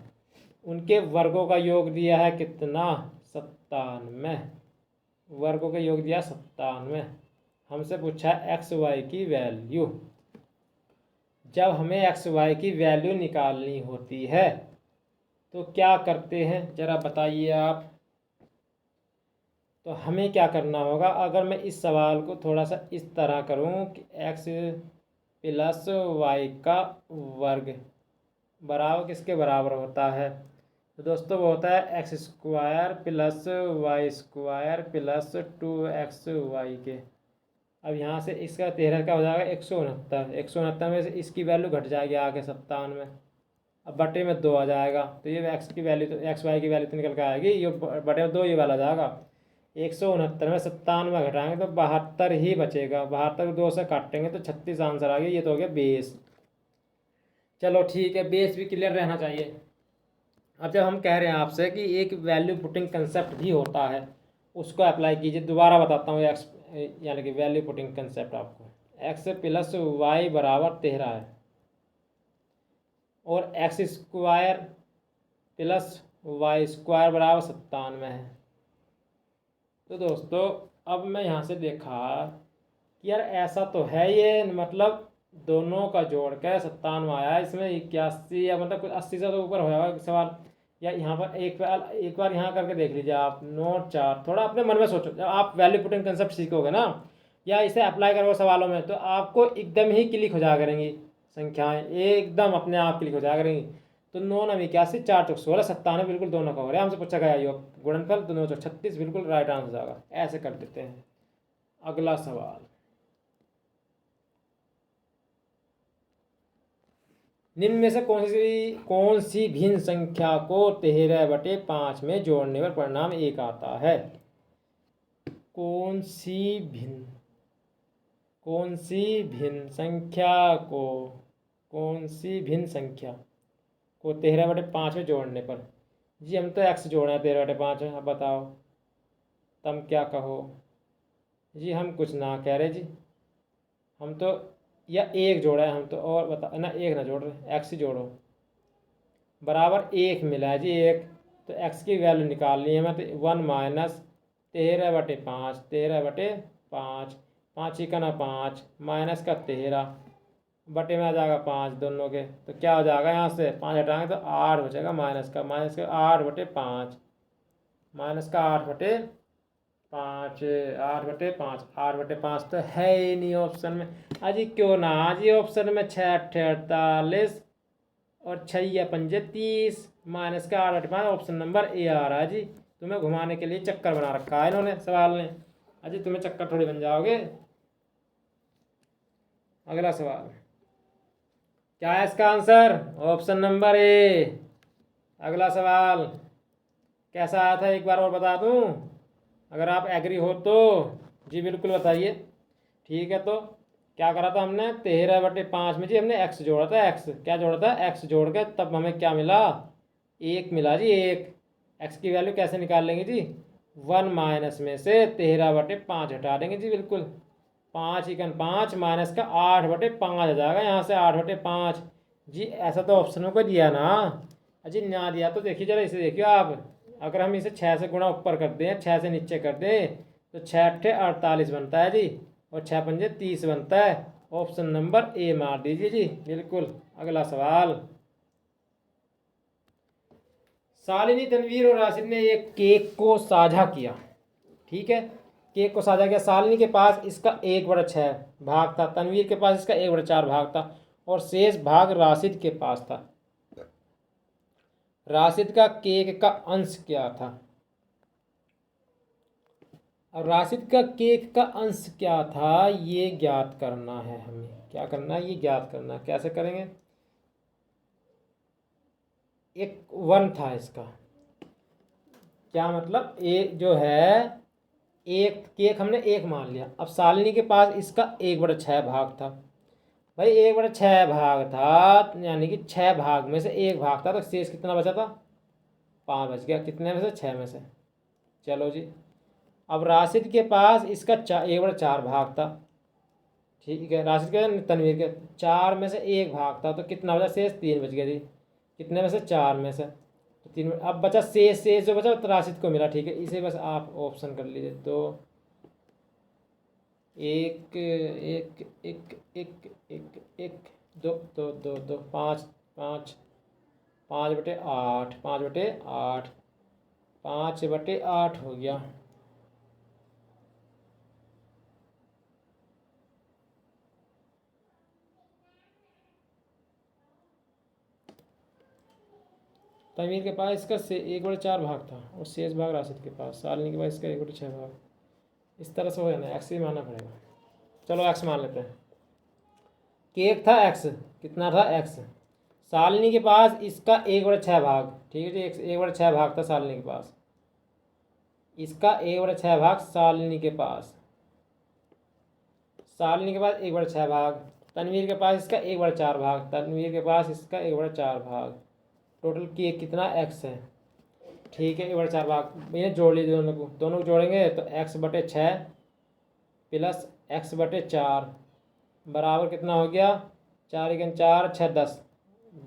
उनके वर्गों का योग दिया है कितना 97, वर्गों का योग दिया 97। हमसे पूछा है एक्स वाई की वैल्यू। जब हमें एक्स वाई की वैल्यू निकालनी होती है तो क्या करते हैं जरा बताइए आप। तो हमें क्या करना होगा, अगर मैं इस सवाल को थोड़ा सा इस तरह करूं कि x + y का वर्ग बराबर किसके बराबर होता है, तो दोस्तों वो होता है x² + y² + 2xy के। अब यहाँ से इसका 13 का हो जाएगा 169, 169 में से इसकी वैल्यू घट जाएगी आगे 97, अब बटे में 2 आ जाएगा। तो ये x की वैल्यू, तो एक्स वाई की वैल्यू तो निकल कर आएगी, ये बटे में 2 ये वाला जाएगा। 169 में 97 घटाएंगे तो 72 ही बचेगा, 72 2 से काटेंगे तो 36 आंसर आ गया। ये तो हो गया बेस। चलो ठीक है, बेस भी क्लियर रहना चाहिए। अब जब हम कह रहे हैं आपसे कि एक वैल्यू पुटिंग कंसेप्ट भी होता है, उसको अप्लाई कीजिए। दोबारा बताता हूँ, यानी कि वैल्यू पुटिंग कंसेप्ट आपको एक्स प्लस वाई बराबर 13 है और x square plus y square बराबर 97 है। तो दोस्तों अब मैं यहाँ से देखा कि यार ऐसा तो है ये, मतलब दोनों का जोड़ के 97 आया, इसमें 81 या मतलब कुछ 80 से तो ऊपर होगा सवाल। या यहाँ पर एक बार यहाँ करके देख लीजिए आप, नोट 4 थोड़ा अपने मन में सोचो। जब आप वैल्यू पुटिंग कंसेप्ट सीखोगे ना या इसे अप्लाई करोगे सवालों में तो आपको एकदम ही क्लिक हो जाया करेंगी संख्याएं, एकदम अपने आप क्लिक हो जाया करेंगी। तो 9 9 81 4 चौक 16 97 बिल्कुल दोनों का हो रहा है। हमसे पूछा गया योग गुणनफल तो 9 चौक 36 बिल्कुल राइट आंसर हो जाएगा। ऐसे कर देते हैं। अगला सवाल, निम्न में से कौन सी भिन्न संख्या को 13/5 में जोड़ने पर परिणाम 1 आता है? कौन सी भिन्न संख्या को 13/5 में जोड़ने पर? जी हम तो x जोड़ा है 13/5 में। अब बताओ तुम क्या कहो? जी हम कुछ ना कह रहे जी, हम तो या 1 जोड़ा है हम तो, और बता ना 1 ना जोड़ रहे, x ही जोड़ो। बराबर 1 मिला है जी 1, तो x की वैल्यू निकालनी है मैं तो 1 माइनस 13/5, 13/5, 5 ही का ना 5 माइनस का 13 बटे में आ जाएगा 5 दोनों के, तो क्या हो जाएगा यहाँ से 5 हटाएंगे तो 8 बचेगा माइनस का 8/5 माइनस का 8/5 8/5 8/5 तो है ही नहीं ऑप्शन में। अजी क्यों ना, आज ये ऑप्शन में 6 48 और 6 या 5 30 माइनस का 8/5 ऑप्शन नंबर ए आ रहा है जी। तुम्हें घुमाने के लिए चक्कर बना रखा है इन्होंने सवाल ने। अजी तुम्हें चक्कर थोड़ी बन जाओगे। अगला सवाल, क्या है इसका आंसर? Option number A. अगला सवाल कैसा आया था एक बार और बता दूं, अगर आप एग्री हो तो जी बिल्कुल बताइए। ठीक है, तो क्या करा था हमने 13/5 में जी हमने x जोड़ा था, x क्या जोड़ा था, x जोड़ के तब हमें क्या मिला? 1 मिला जी 1। x की वैल्यू कैसे निकाल लेंगे जी? 1 माइनस में से 13/5 हटा देंगे जी बिल्कुल। 5 इकन 5 माइनस का 8/5 आ जाएगा यहाँ से 8/5 जी। ऐसा तो ऑप्शन में को दिया ना अजी, ना दिया तो देखिए जरा इसे देखिए आप। अगर हम इसे 6 से गुणा ऊपर कर दें, 6 से नीचे कर दें तो 6 8 48 बनता है जी और 6 5 30 बनता है। ऑप्शन नंबर ए मार दीजिए जी बिल्कुल। अगला सवाल, शालिनी तनवीर और राशिद ने एक केक को साझा किया। ठीक है, केक को साझा किया। शालिनी के पास इसका 1/6 भाग था, तनवीर के पास इसका 1/4 भाग था और शेष भाग राशिद के पास था। राशिद का केक का अंश क्या था? अब राशिद का केक का अंश क्या था ये ज्ञात करना है हमें। क्या करना है? ये ज्ञात करना है। कैसे करेंगे? एक 1 था इसका, क्या मतलब ए जो है एक केक हमने 1 मान लिया। अब शालिनी के पास इसका 1/6 भाग था। भाई 1/6 भाग था यानी कि 6 भाग में से 1 भाग था, तो शेष कितना बचा था? 5 बच गया। कितने में से? 6 में से। चलो जी, अब राशिद के पास इसका 1/4 भाग था। ठीक है, राशिद के तनवीर के 4 में से 1 भाग था, तो कितना बचा? शेष 3 बच गया जी। कितने में से? 4 में से। तो 3 में अब बचा शेष जो बचा तो राशिद को मिला। ठीक है, इसे बस आप ऑप्शन कर लीजिए। तो 1 1 1 1 1 1 2 2 2 2 5 5 5/8 5/8 5/8 हो गया। तमीर के पास इसका 1/4 भाग था और शेष भाग राशिद के पास। शालिनी के पास इसका 1/6 भाग। इस तरह से हो जाना, एक्स ही मानना पड़ेगा। चलो एक्स मान लेते हैं। केक था एक्स, कितना था? एक्स। शालिनी के पास इसका 1/6 भाग। ठीक है जी, 1/6 भाग था शालिनी के पास। इसका 1/6 भाग शालिनी के पास। शालिनी के पास 1/6 भाग। तनवीर के पास इसका 1/4 भाग। तनवीर के पास इसका 1/4 भाग। टोटल केक कितना? एक्स है। ठीक है, 1/4 भाग इन्हें जोड़ लीजिए दोनों को। दोनों को जोड़ेंगे तो x/6 प्लस एक्स बटे 4 बराबर कितना हो गया, 4 एकम 4 6 10,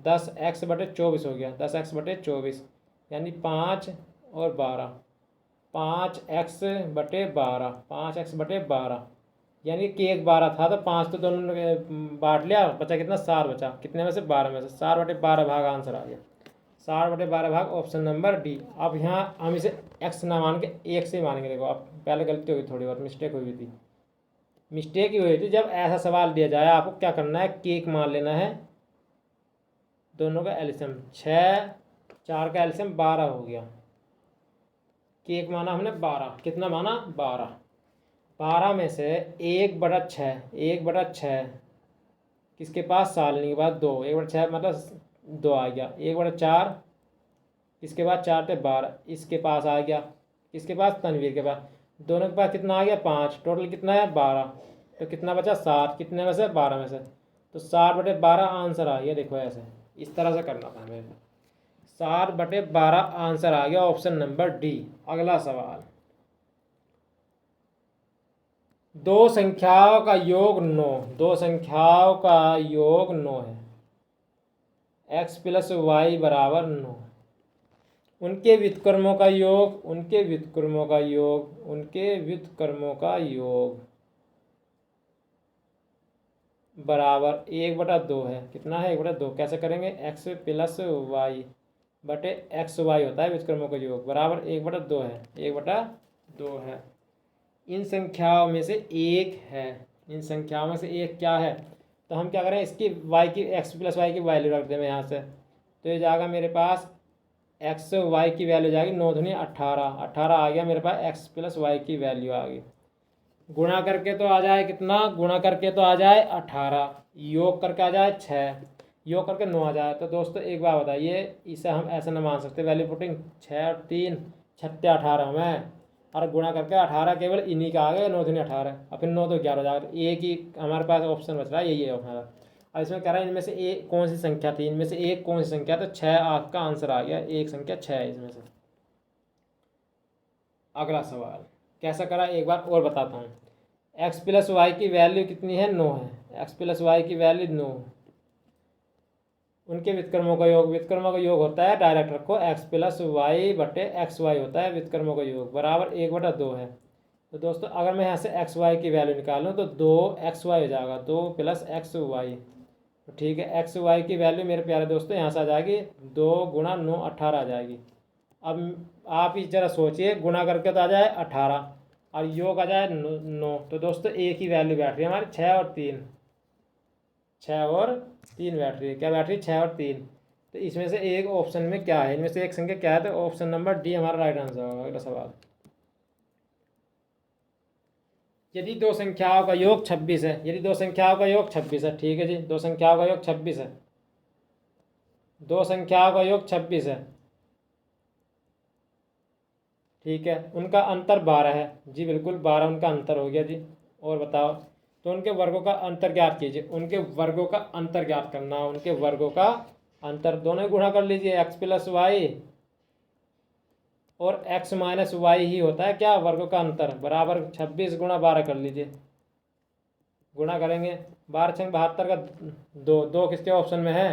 10x बटे 24 हो गया, 10x बटे 24 यानी 5 और 12, 5x बटे 12, 5x बटे 12 यानी कि एक 12 था तो 5 तो दोनों ने बांट लिया, बचा कितना 4 बचा, कितने में से 12 में से 4 बटे 12 भाग आंसर आ गया, 4 बटे 12 भाग ऑप्शन नंबर डी। अब यहाँ हम इसे x ना मान के 1 से ही मानेंगे। देखो अब पहले गलती हुई, थोड़ी बहुत मिस्टेक हुई थी, मिस्टेक ही हुई थी। जब ऐसा सवाल दिया जाए आपको क्या करना है, केक मान लेना है, दोनों का एल्शियम 6, 4 का एल्शियम 12 हो गया, केक माना हमने 12, कितना माना 12, 12 में से 1/6, 1/6 किसके पास, सालनी के पास 2, 1/6 मतलब 2 आ गया, 1/4 इसके बाद 4 थे 12 इसके पास आ गया, किसके पास, तनवीर के पास, दोनों के पास कितना आ गया 5, टोटल कितना है 12, तो कितना बचा 7, कितने में से 12 में से, तो 7/12 आंसर आ गया। देखो ऐसे इस तरह से करना था हमें, 7/12 आंसर आ गया ऑप्शन नंबर डी। अगला सवाल, दो संख्याओं का योग 9, दो संख्याओं का योग 9 है, x प्लस वाई बराबर 9, उनके व्युत्क्रमों का योग, उनके व्युत्क्रमों का योग, उनके व्युत्क्रमों का योग बराबर 1/2 है, कितना है 1/2, कैसे करेंगे, x प्लस वाई बटे एक्स वाई होता है व्युत्क्रमों का योग, बराबर 1/2 है, 1/2 है। इन संख्याओं में से एक है, इन संख्याओं में से एक क्या है, तो हम क्या करें, इसकी y की x प्लस वाई की वैल्यू रख दें यहाँ से, तो ये जाएगा मेरे पास x y की वैल्यू जाएगी 9 दूनी 18, 18 आ गया मेरे पास, x प्लस वाई की वैल्यू आ गई, गुणा करके तो आ जाए कितना, गुणा करके तो आ जाए 18, योग करके आ जाए 6, योग करके 9 आ जाए। तो दोस्तों एक बात बताइए, इसे हम ऐसा ना मान सकते, वैल्यू पुटिंग 6 और 3 छत्ते 18 में, और गुणा करके 18 केवल इन्हीं का आ गया, 9 दूनी 18 और फिर 9 तो 11 हो जाएगा, तो एक ही हमारे पास ऑप्शन बच रहा है, यही है हमारा। अब इसमें कह रहा है इनमें से एक कौन सी संख्या थी, इनमें से एक कौन सी संख्या, तो 6 आपका आंसर आ गया, एक संख्या 6 है इसमें से। अगला सवाल कैसा करा एक बार और बताता हूँ, x प्लस वाई की वैल्यू कितनी है 9 है, x प्लस वाई की वैल्यू 9, उनके व्युत्क्रमों का योग, व्युत्क्रमों का योग होता है डायरेक्ट रखो x प्लस वाई बटे एक्स वाई होता है व्युत्क्रमों का योग, बराबर 1/2 है। तो दोस्तों अगर मैं यहाँ से एक्स वाई की वैल्यू निकालूँ तो 2xy हो जाएगा, 2 प्लस एक्स वाई, तो ठीक है एक्स वाई की वैल्यू मेरे प्यारे दोस्तों यहाँ से आ जाएगी 2 गुणा 9 18 आ जाएगी। अब आप इस जरा सोचिए, गुणा करके तो आ जाए 18 और योग आ जाए 9, तो दोस्तों एक ही वैल्यू बैठ रही है हमारी 6 और 3, 6 और 3 बैठ रही है, क्या बैठ रही है 6 और 3। तो इसमें से एक ऑप्शन में क्या है, इनमें से एक संख्या क्या है, तो ऑप्शन नंबर डी हमारा राइट आंसर होगा। अगला सवाल, यदि दो संख्याओं का योग 26 है, यदि दो संख्याओं का योग 26 है, ठीक है जी, दो संख्याओं का योग 26 है, दो संख्याओं का योग 26 है, ठीक है, उनका अंतर 12 है, जी बिल्कुल 12 उनका अंतर हो गया जी। और बताओ, तो उनके वर्गों का अंतर ज्ञात कीजिए, उनके वर्गों का अंतर ज्ञात करना, उनके वर्गों का अंतर, दोनों ही गुणा कर लीजिए, x प्लस वाई और x माइनस वाई ही होता है क्या, वर्गों का अंतर, बराबर 26 गुणा 12 कर लीजिए, गुणा करेंगे 12 छंग 72 का 2, 2 किसके ऑप्शन में है,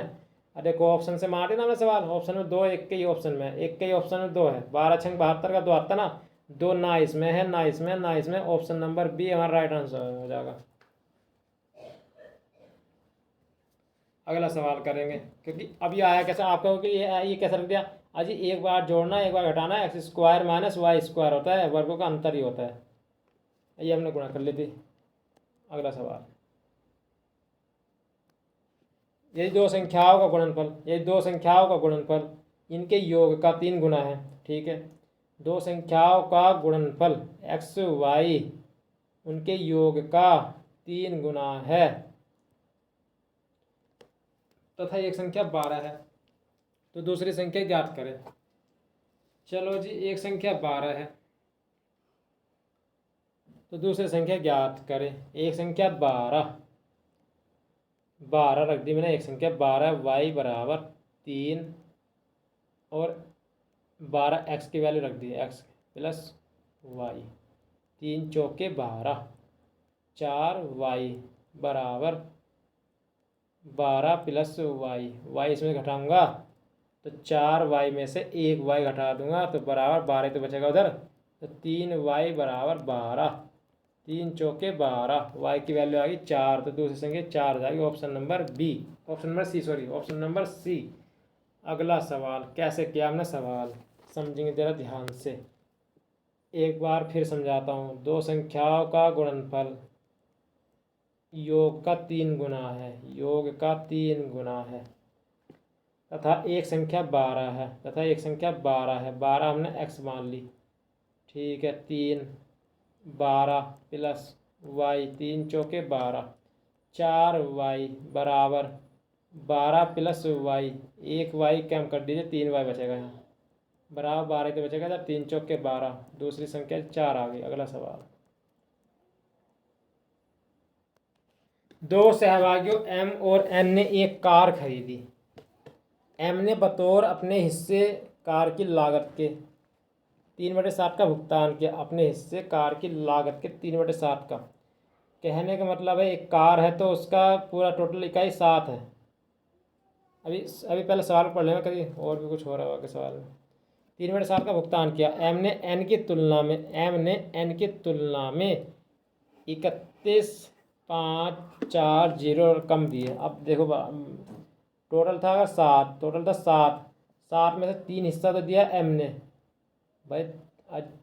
अरे देखो ऑप्शन से मारे ना हमने सवाल, ऑप्शन में 2 एक के ही ऑप्शन में, एक के ही ऑप्शन में 2 है, 12 छंग 72 का 2 आता ना, 2 ना इसमें है ना इसमें ना इसमें, ऑप्शन नंबर बी हमारा राइट आंसर हो जाएगा। अगला सवाल करेंगे, क्योंकि अभी आया कैसा आपका कि ये कैसा रख दिया, अजी एक बार जोड़ना एक बार घटाना, x square minus y square होता है, वर्गों का अंतर ही होता है, ये हमने गुणा कर ली थी। अगला सवाल, यदि दो संख्याओं का गुणनफल, यदि दो संख्याओं का गुणनफल इनके योग का 3 गुना है, ठीक है, दो संख्याओं का गुणनफल एक्स वाई उनके योग का 3 गुना है तथा एक संख्या 12 है, तो दूसरी संख्या ज्ञात करें। चलो जी, एक संख्या 12 है तो दूसरी संख्या ज्ञात करें, एक संख्या 12 रख दी मैंने, एक संख्या 12 वाई बराबर 3 और 12 एक्स की वैल्यू रख दी, एक्स प्लस वाई, 3 चौके 12, 4y बराबर 12 प्लस y इसमें घटाऊंगा तो 4y में से 1y घटा दूंगा तो बराबर 12 तो बचेगा उधर, तो 3y बराबर 12, 3 चौके 12, y की वैल्यू आ गई 4, तो दूसरी संख्या 4 जाएगी। Option number B, option number C, sorry option number C. अगला सवाल कैसे किया हमने सवाल, समझेंगे जरा ध्यान से। एक बार फिर समझाता हूँ। दो संख्याओं का गुणनफल योग का 3 गुना है, योग का 3 गुना है, तथा एक संख्या 12 है, तथा एक संख्या 12 है। 12 हमने x मान ली, ठीक है। 3 12 प्लस y, 3 चौके 12, 4y बराबर 12 प्लस y, 1y कम कर दीजिए, 3y बचेगा यहाँ, बराबर 12 तो बचेगा जब 3 चौके 12, दूसरी संख्या 4 आ गई। अगला सवाल। दो सहभागियों M और N ने एक कार खरीदी। M ने बतौर अपने हिस्से कार की लागत के 3/7 का भुगतान किया, अपने हिस्से कार की लागत के 3/7 का। कहने का मतलब है एक कार है तो उसका पूरा टोटल इकाई 7 है। अभी पहले सवाल पढ़ लेना, कभी और भी कुछ हो रहा होगा सवाल में। 3/7 का भुगतान किया। M ने N की तुलना में 31,540 रकम दी है। अब देखो टोटल था 7, सात में से 3 हिस्सा तो दिया M ने, भाई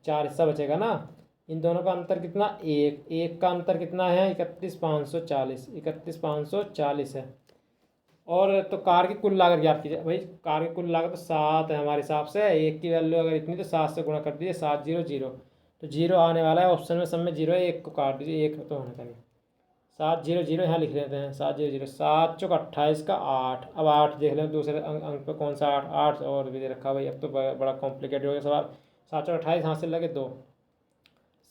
4 हिस्सा बचेगा ना। इन दोनों का अंतर कितना, एक का अंतर कितना है 31,540 है। और तो कार की कुल लागत ज्ञात कीजिए। भाई कार की कुल लागत तो 7 है हमारे हिसाब से, एक की वैल्यू अगर इतनी तो 7 से गुणा कर दीजिए, 700 तो 0 आने वाला है। ऑप्शन में सब में 0 है, एक को काट दीजिए, एक तो होना चाहिए। 700 यहाँ लिख लेते हैं, 700, 7 चौक 28 का 8। अब 8 देख लें दूसरे अंक पे कौन सा 8 और भी दे रखा भाई, अब तो बड़ा कॉम्प्लिकेटेड हो गया सवाल। 7 चौक 28 हाथ से लगे 2,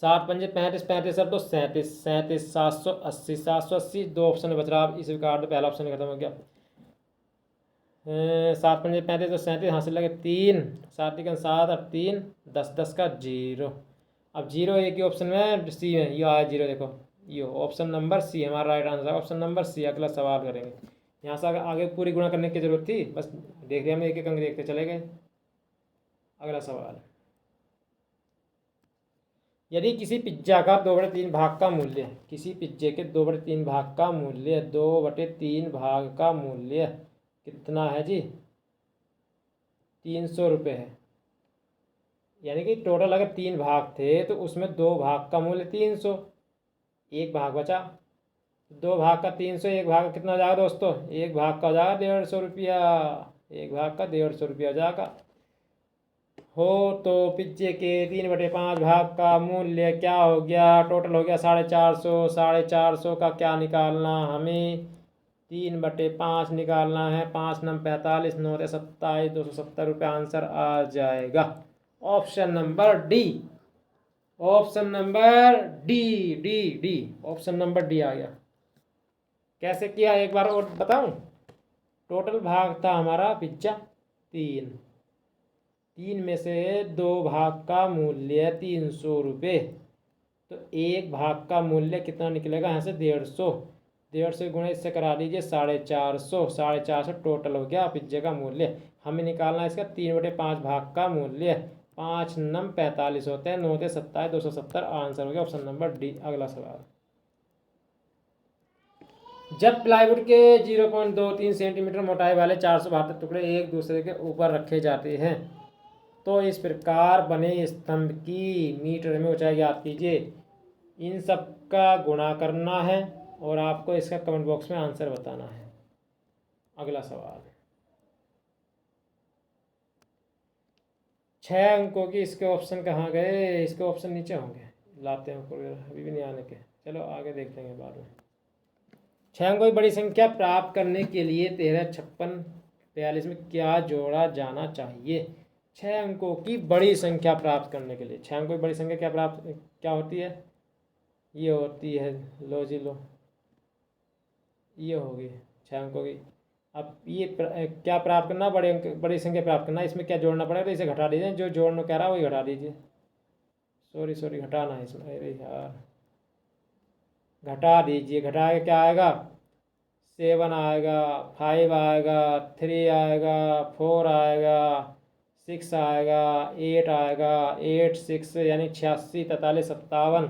7 पंजे 35, 35 सब तो 37, 780, 780 2 ऑप्शन बच रहा। अब इसे काट दो, पहला ऑप्शन खत्म हो गया। 7 पंजे 35 तो 37 हाथ से लगे 3, 7 तिकन 7 और 3 10, 10 का 0। अब 0 एक ही ऑप्शन में सी है, ये आया 0, देखो ये ऑप्शन नंबर सी हमारा right answer, option number C. अगला सवाल करेंगे। यहाँ से आगे पूरी गुणा करने की जरूरत थी, बस देख लिया, हम एक एक अंक देखते चले गए। अगला सवाल। यदि किसी पिज्जा का 2/3 भाग का मूल्य, किसी पिज्जे के 2/3 भाग का मूल्य 2/3 भाग का मूल्य कितना है जी, 300 रुपये है। यानी कि टोटल अगर 3 भाग थे तो उसमें 2 भाग का मूल्य 300, एक भाग बचा, 2 भाग का 300, एक भाग का कितना हो जाएगा दोस्तों, एक भाग का हो जाएगा 150 रुपया, एक भाग का 150 रुपया हो जाएगा। हो तो पिज्जे के 3/5 भाग का मूल्य क्या हो गया, टोटल हो गया 450। 450 का क्या निकालना हमें, 3/5 निकालना है। 5 9 45, 9 27, 270 रुपये आंसर आ जाएगा। Option number D, option number D, D option number D आ गया। कैसे किया एक बार और बताऊं। टोटल भाग था हमारा पिज्जा 3 में से 2 भाग का मूल्य 300 रुपये, तो एक भाग का मूल्य कितना निकलेगा यहाँ से 150 गुणे इससे करा दीजिए 450 टोटल हो गया पिज्जे का मूल्य। हमें निकालना है इसका 3/5 भाग का मूल्य। 5 9 45 होते हैं, 9 27, 270 आंसर हो गया ऑप्शन नंबर डी। अगला सवाल। जब प्लाईवुड के 0.23 सेंटीमीटर मोटाई वाले 472 टुकड़े एक दूसरे के ऊपर रखे जाते हैं तो इस प्रकार बने स्तंभ की मीटर में ऊंचाई ज्ञात कीजिए। इन सब का गुणा करना है और आपको इसका कमेंट बॉक्स में आंसर बताना है। अगला सवाल। 6 अंकों की इसके ऑप्शन कहाँ गए, इसके ऑप्शन नीचे होंगे, लाते हैं अभी भी नहीं आने के, चलो आगे देख लेंगे बाद में। 6 अंकों की बड़ी संख्या प्राप्त करने के लिए 13 56 42 में क्या जोड़ा जाना चाहिए। 6 अंकों की बड़ी संख्या प्राप्त करने के लिए, 6 अंकों की बड़ी संख्या क्या होती है, ये होती है, लो जी लो, ये होगी 6 अंकों की। अब ये क्या प्राप्त करना, बड़ी संख्या प्राप्त करना, इसमें क्या जोड़ना पड़ेगा, तो इसे घटा दीजिए, जो जोड़ना कह रहा है वही घटा दीजिए। सॉरी घटाना है इसमें, अरे यार घटा दीजिए, घटा के क्या आएगा? 7 आएगा, 5 आएगा, 3 आएगा, 4 आएगा, 6 आएगा, 8 आएगा, 8 6 यानी 86 43 57।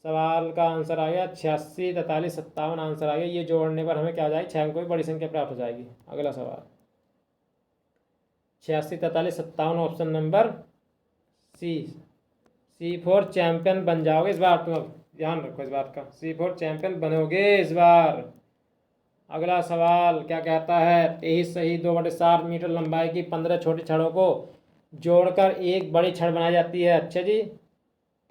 सवाल का आंसर आ गया 86 43 57 आंसर आ गया। ये जोड़ने पर हमें क्या हो जाएगी? 6 अंकों की बड़ी संख्या प्राप्त हो जाएगी। अगला सवाल 86 43 57 ऑप्शन नंबर C4 चैंपियन बन जाओगे इस बार तुम। अब ध्यान रखो इस बात का, C4 चैंपियन बनोगे इस बार। अगला सवाल क्या कहता है? 23 सही 2/7 मीटर लंबाई की 15 छोटी छड़ों को जोड़कर एक बड़ी छड़ बनाई जाती है। अच्छा जी,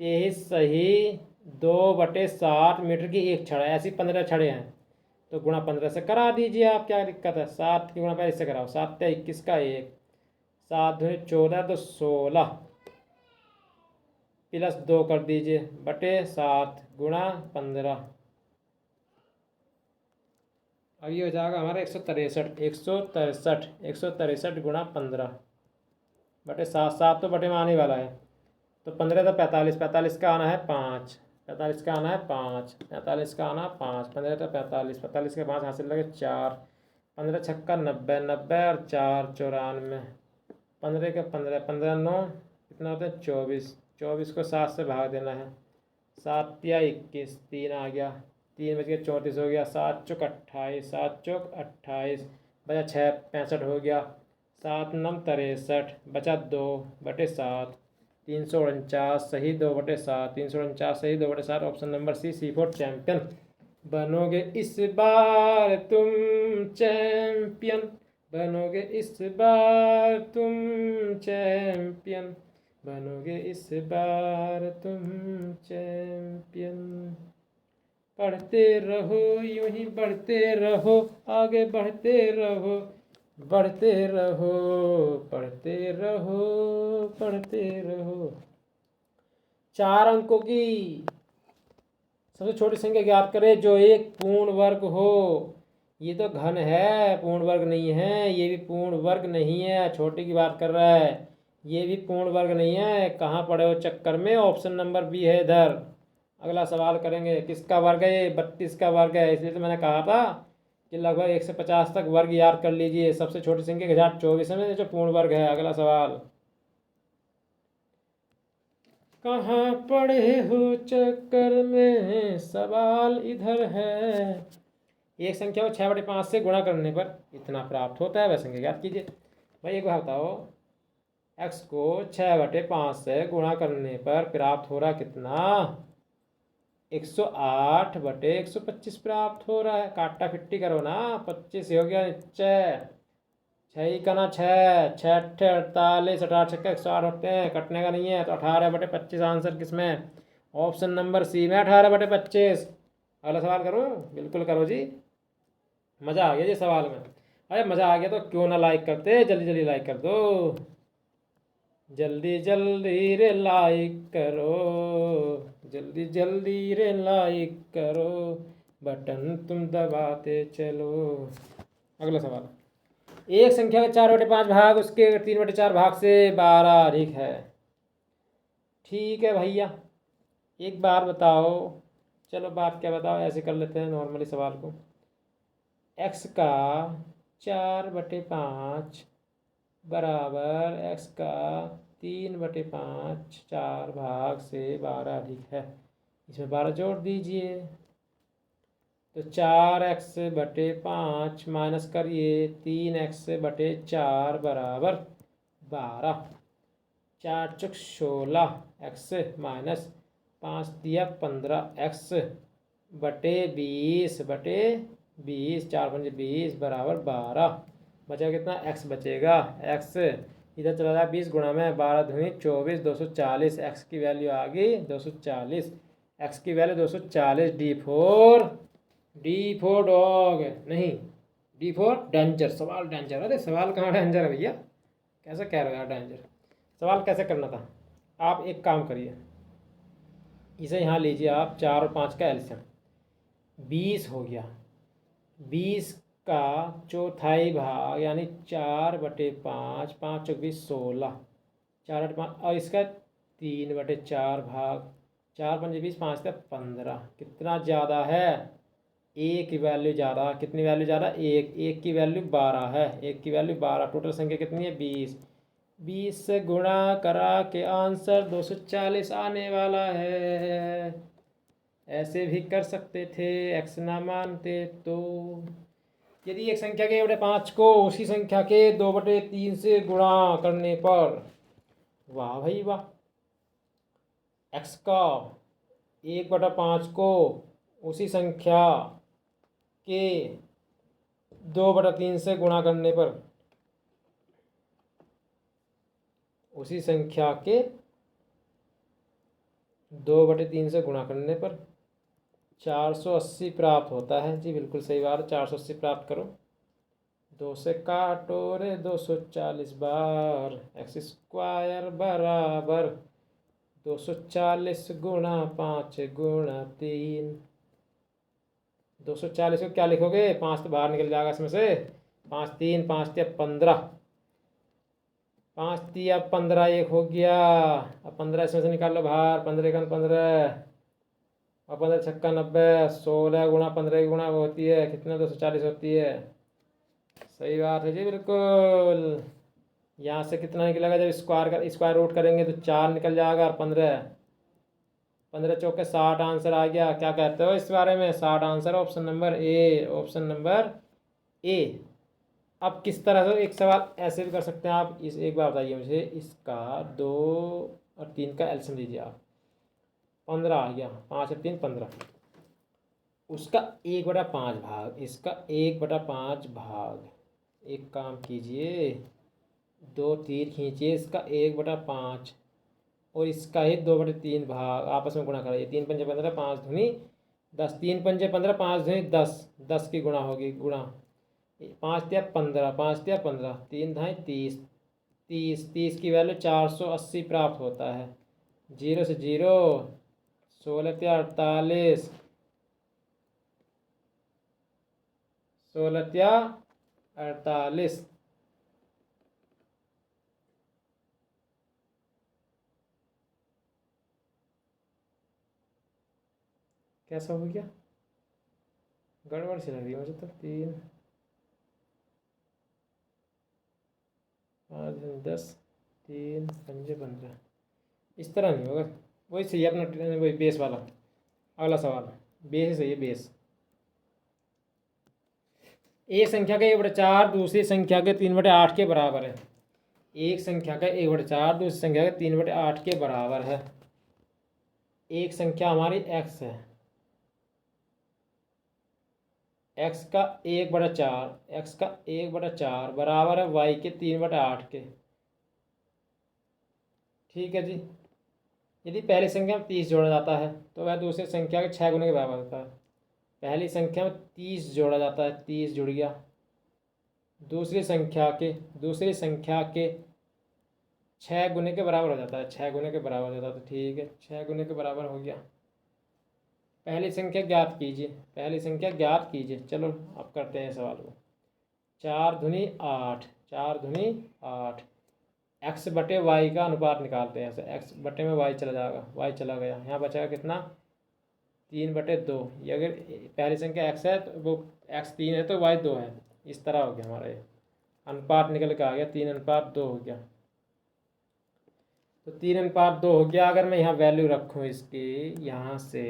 23 सही 2/7 मीटर की एक छड़ है, ऐसी 15 छड़ें हैं तो गुणा 15 से करा दीजिए आप, क्या दिक्कत है? 7 की गुणा पहले इससे कराओ, 7 या 21 का 1, 7 दूनी 14 तो 16 प्लस 2 कर दीजिए बटे 7 गुणा 15। अब ये हो जाएगा हमारा 163 गुणा 15 बटे 7, 7 तो बटे में आने वाला है तो 15 तो 45, 45 का आना है 5, 45 का आना है 5, 45 का आना 5, 15 तो 45, 45 के 5 हासिल लगे 4, 15 छक्का 90, 90 और 4 94, 15 के 15, 15 9 कितना होता है 24, 24 को 7 से भाग देना है, 7 या 21, 3 आ गया, 3 बज के 34 हो गया, 7 चौक 28, 7 चौक 28 बचा 6 65 हो गया, 7 9 63 बचा 2 बटे 7, 349 सही 2/7, 349 सही 2/7 ऑप्शन नंबर C4 चैंपियन बनोगे इस बार तुम चैंपियन, बनोगे इस बार तुम चैंपियन, बनोगे इस बार तुम चैंपियन। पढ़ते रहो यूं ही बढ़ते रहो, आगे बढ़ते रहो, बढ़ते रहो, पढ़ते रहो, पढ़ते रहो। 4 अंकों की सबसे छोटी संख्या ज्ञात करें जो एक पूर्ण वर्ग हो। ये तो घन है, पूर्ण वर्ग नहीं है। ये भी पूर्ण वर्ग नहीं है, छोटी की बात कर रहा है। ये भी पूर्ण वर्ग नहीं है। कहाँ पड़े हो चक्कर में? ऑप्शन नंबर बी है इधर। अगला सवाल करेंगे, किसका वर्ग है ये? 32 का वर्ग है। इसलिए तो मैंने कहा था कि लगभग 1 से 50 तक वर्ग याद कर लीजिए। सबसे छोटी संख्या 1024 में जो पूर्ण वर्ग है। अगला सवाल, कहाँ पड़े हो चक्कर में? सवाल इधर है। एक संख्या को 6/5 से गुणा करने पर इतना प्राप्त होता है, वह संख्या याद कीजिए। भाई एक बात बताओ, x को 6/5 से गुणा करने पर प्राप्त हो रहा कितना? 108/125 प्राप्त हो रहा है। काटा फिट्टी करो ना, 25 हो गया नीचे, 6 का ना 6, 6 48, 18 छक्का 108 होते हैं, कटने का नहीं है तो 18/25 आंसर किसमें? ऑप्शन नंबर सी में 18/25। अगला सवाल करूँ? बिल्कुल करो जी, मज़ा आ गया जी सवाल में। अरे मज़ा आ गया तो क्यों ना लाइक करते, जल्दी जल्दी लाइक कर दो, जल्दी जल्दी रे लाइक करो, जल्दी जल्दी रे लाइक करो, बटन तुम दबाते चलो। अगला सवाल, एक संख्या का 4/5 भाग उसके 3/4 भाग से 12 अधिक है। ठीक है भैया, एक बार बताओ, चलो बात क्या बताओ, ऐसे कर लेते हैं नॉर्मली सवाल को। x का 4/5 बराबर x का 3/5 4 भाग से 12 अधिक है। इसमें 12 जोड़ दीजिए तो 4x/5 माइनस करिए 3x/4 बराबर 12, 4 चौक 16 x माइनस 5 दिया 15 x/20 4 5 20 बराबर 12। बचा कितना? x बचेगा। x इधर चला जाए 20 गुणा में 12 दूनी 24, 240। x की वैल्यू आ गई 240, x की वैल्यू 240। D4 डॉग नहीं, D4 डेंजर। सवाल डेंजर। अरे सवाल कहाँ डेंजर है भैया, कैसे कह रहे हो यार डेंजर? सवाल कैसे करना था? आप एक काम करिए, इसे यहाँ लीजिए आप, 4 और 5 का एलसीएम 20 हो गया। 20 का चौथाई भाग यानी 4/5, 5 चौक 20 16, 4/5 और इसका 3/4 भाग 4 पंजे 20, 5 से 15। कितना ज़्यादा है? एक की वैल्यू ज़्यादा। कितनी वैल्यू ज़्यादा? एक की वैल्यू 12 है। एक की वैल्यू 12। टोटल संख्या कितनी है? 20। 20 से गुणा करा के आंसर 240 आने वाला है। ऐसे भी कर सकते थे, एक्स ना मानते तो। यदि एक संख्या के 1/5 को उसी संख्या के 2/3 से गुणा करने पर, वाह भाई वाह, एक्स का 1/5 को उसी संख्या के 2/3 से गुणा करने पर, उसी संख्या के 2/3 से गुणा करने पर 480 प्राप्त होता है। जी बिल्कुल सही बात है, 480 प्राप्त करो। 2 से काटो रे 240 बार। एक्स स्क्वायर बराबर 240 गुणा 5 गुणा 3। 240 को क्या लिखोगे? 5 तो बाहर निकल जाएगा इसमें से। 5 3, 5 3 15। 5 3 15, एक हो गया। अब 15 इसमें से निकाल लो बाहर। 15 1 15 और 15 छक्का 90। 16 गुणा 15 की गुणा होती है कितना? 240 होती है। सही बात है जी बिल्कुल। यहाँ से कितना निकलेगा? जब स्क्वायर रूट करेंगे तो 4 निकल जाएगा। और 15 15 चौके 60 आंसर आ गया। क्या कहते हो इस बारे में? 60 answer, option number A. Option number A. अब किस तरह से एक सवाल ऐसे भी कर सकते हैं आप। इस एक बार बताइए मुझे, इसका 2 और 3 का एलसीएम लीजिए आप। 15 आ गया। 5 और 3 15। उसका 1/5 भाग, इसका 1/5 भाग। एक काम कीजिए, 2 तीर खींचिए, इसका 1/5 और इसका ही 2/3 भाग आपस में गुणा कराइए। 3 पंजे 15, 5 दूनी 10। 3 पंजे 15, 5 दूनी 10। 10 की गुणा होगी। गुणा 5 तिया 15, 5 तिया 15, 3 धाई 30। 30 की वैल्यू 480 प्राप्त होता है। 0 से 0, 16 तिया 48, 16 तिया 48। कैसा हो गया? गड़बड़ सी लग रही है मुझे तो। 3 5 10, 3 पंजे 15। इस तरह नहीं होगा। वही सही है अपना, वही बेस वाला। अगला सवाल बेस ही सही है, बेस। एक संख्या का 1/4 दूसरी संख्या के 3/8 के बराबर है। एक संख्या का 1/4 दूसरी संख्या के 3/8 के बराबर है। एक संख्या हमारी एक्स है। एक्स का 1/4, एक्स का 1/4 बराबर है वाई के 3/8 के। ठीक है जी। यदि पहली संख्या में 30 जोड़ा जाता है तो वह दूसरी संख्या के 6 गुने के बराबर होता है। पहली संख्या में 30 जोड़ा जाता है, 30 जुड़ गया। दूसरी संख्या के 6 गुने के बराबर हो जाता है। 6 गुने के बराबर हो जाता है तो ठीक है, 6 गुने के बराबर हो गया। पहली संख्या ज्ञात कीजिए, पहली संख्या ज्ञात कीजिए। चलो अब करते हैं सवाल को। 4 दूनी 8, 4 दूनी 8। एक्स बटे वाई का अनुपात निकालते हैं। ऐसे एक्स बटे में वाई चला जाएगा, वाई चला गया। यहाँ बचेगा कितना? 3/2। ये अगर पहली संख्या एक्स है तो वो एक्स 3 है तो वाई 2 है। इस तरह हो गया हमारा ये अनुपात निकल के आ गया। 3:2 हो गया। तो 3:2 हो गया। अगर मैं यहाँ वैल्यू रखूँ इसकी, यहाँ से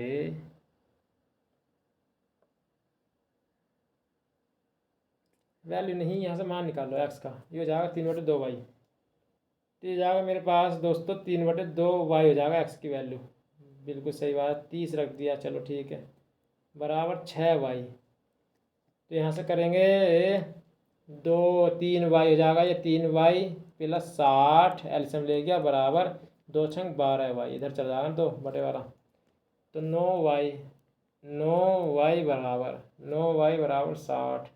वैल्यू नहीं, यहाँ से मान निकालो एक्स का। ये हो जाएगा 3/2 वाई। तो ये जाएगा मेरे पास दोस्तों 3/2 वाई हो जाएगा एक्स की वैल्यू। बिल्कुल सही बात, 30 रख दिया। चलो ठीक है, बराबर 6 वाई। तो यहाँ से करेंगे 2 3 वाई हो जाएगा। ये 3 वाई प्लस 60 एलसीएम ले गया बराबर 2 छंग 12 वाई। इधर चला जाएगा तो बटे वाला। तो 9 वाई, 9 वाई बराबर 9 वाई बराबर 60।